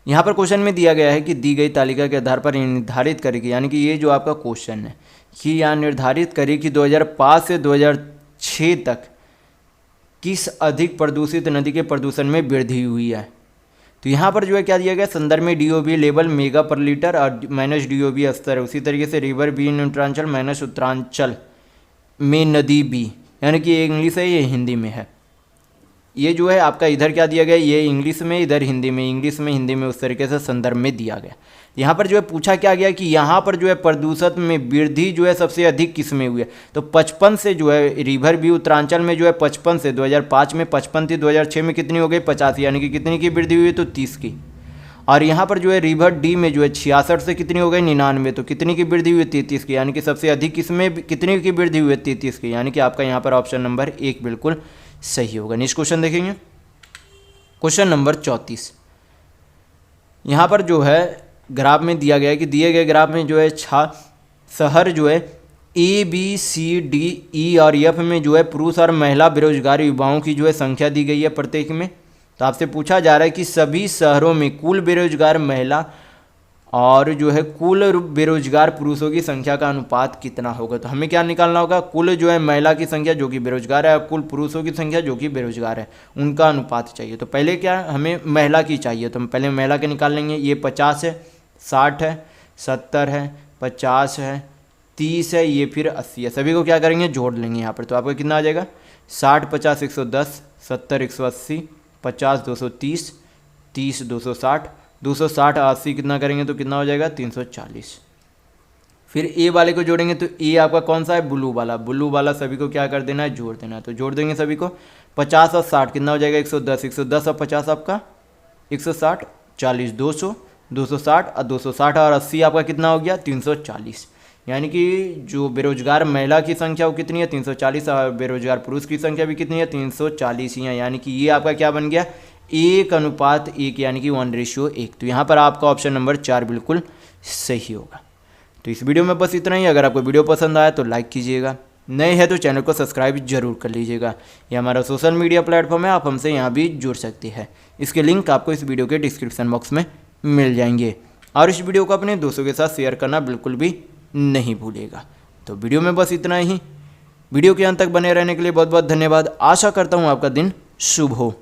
यहाँ पर क्वेश्चन में दिया गया है कि दी गई तालिका के आधार पर निर्धारित करेगी, यानी कि ये जो आपका क्वेश्चन है कि यहाँ निर्धारित करे कि 2005 से 2006 तक किस अधिक प्रदूषित नदी के प्रदूषण में वृद्धि हुई है। तो यहाँ पर जो है क्या दिया गया, संदर्भ में DOB लेवल मेगा पर लीटर और -DOB स्तर, उसी तरीके से river be in Uttaranchal minus Uttaranchal में नदी बी, यानी कि ये इंग्लिश है, ये हिंदी में है। ये जो है आपका इधर क्या दिया गया, ये इंग्लिश में, इधर हिंदी में, इंग्लिश में हिंदी में, उस तरीके से संदर्भ में दिया गया। यहाँ पर जो है पूछा क्या गया कि यहाँ पर जो है प्रदूषण में वृद्धि जो है सबसे अधिक किस में हुई है। तो 55 से जो है रिवर व्यू उत्तरांचल में जो है 55 से 2005 में 55 थी, 2006 में कितनी हो गई 50, यानी कि कितनी की वृद्धि हुई, तो 30 की। और यहाँ पर जो है रिवर डी में जो है 66 से कितनी हो गई 99, तो कितनी की वृद्धि हुई 33 की, यानी कि सबसे अधिक किसमें कितनी की वृद्धि हुई 33 की, यानी कि आपका यहाँ पर ऑप्शन नंबर 1 बिल्कुल सही होगा। नेक्स्ट क्वेश्चन देखेंगे, क्वेश्चन नंबर 34। यहाँ पर जो है ग्राफ में दिया गया है कि दिए गए ग्राफ में जो है शहर जो है ABCDE और F में जो है पुरुष और महिला बेरोजगार युवाओं की जो है संख्या दी गई है प्रत्येक में। तो आपसे पूछा जा रहा है कि सभी शहरों में कुल बेरोजगार महिला और जो है कुल बेरोजगार पुरुषों की संख्या का अनुपात कितना होगा। तो हमें क्या निकालना होगा, कुल जो है महिला की संख्या जो कि बेरोजगार है और कुल पुरुषों की संख्या जो कि बेरोजगार है उनका अनुपात चाहिए। तो पहले क्या हमें महिला की चाहिए, तो हम पहले महिला के निकाल लेंगे। ये 50 है, 60 है, 70 है, 50 है, 30 है, ये फिर 80 है। सभी को क्या करेंगे, जोड़ लेंगे यहाँ पर। तो आपका कितना आ जाएगा, 60 50 110, 70 180, 50 230, 30 260, 260 80 कितना करेंगे तो कितना हो जाएगा 340। फिर ए वाले को जोड़ेंगे तो ए आपका कौन सा है, ब्लू वाला। ब्लू वाला सभी को क्या कर देना है, जोड़ देना है। तो जोड़ देंगे सभी को, 50 और 60 कितना हो जाएगा 110, 110 और 50 आपका 160, 40 200, 260 और 260 और 80 आपका कितना हो गया 340। यानी कि जो बेरोजगार महिला की संख्या वो कितनी है 340 और बेरोजगार पुरुष की संख्या भी कितनी है 340 ही है। यानी कि ये आपका क्या बन गया 1:1 यानी कि 1:1। तो यहाँ पर आपका ऑप्शन नंबर 4 बिल्कुल सही होगा। तो इस वीडियो में बस इतना ही। अगर आपको वीडियो पसंद आया तो लाइक कीजिएगा, नए हैं तो चैनल को सब्सक्राइब जरूर कर लीजिएगा। ये हमारा सोशल मीडिया प्लेटफॉर्म है, आप हमसे यहाँ भी जुड़ सकते हैं। इसके लिंक आपको इस वीडियो के डिस्क्रिप्शन बॉक्स में मिल जाएंगे। और इस वीडियो को अपने दोस्तों के साथ शेयर करना बिल्कुल भी नहीं भूलिएगा। तो वीडियो में बस इतना ही। वीडियो के अंत तक बने रहने के लिए बहुत बहुत धन्यवाद। आशा करता हूँ आपका दिन शुभ हो।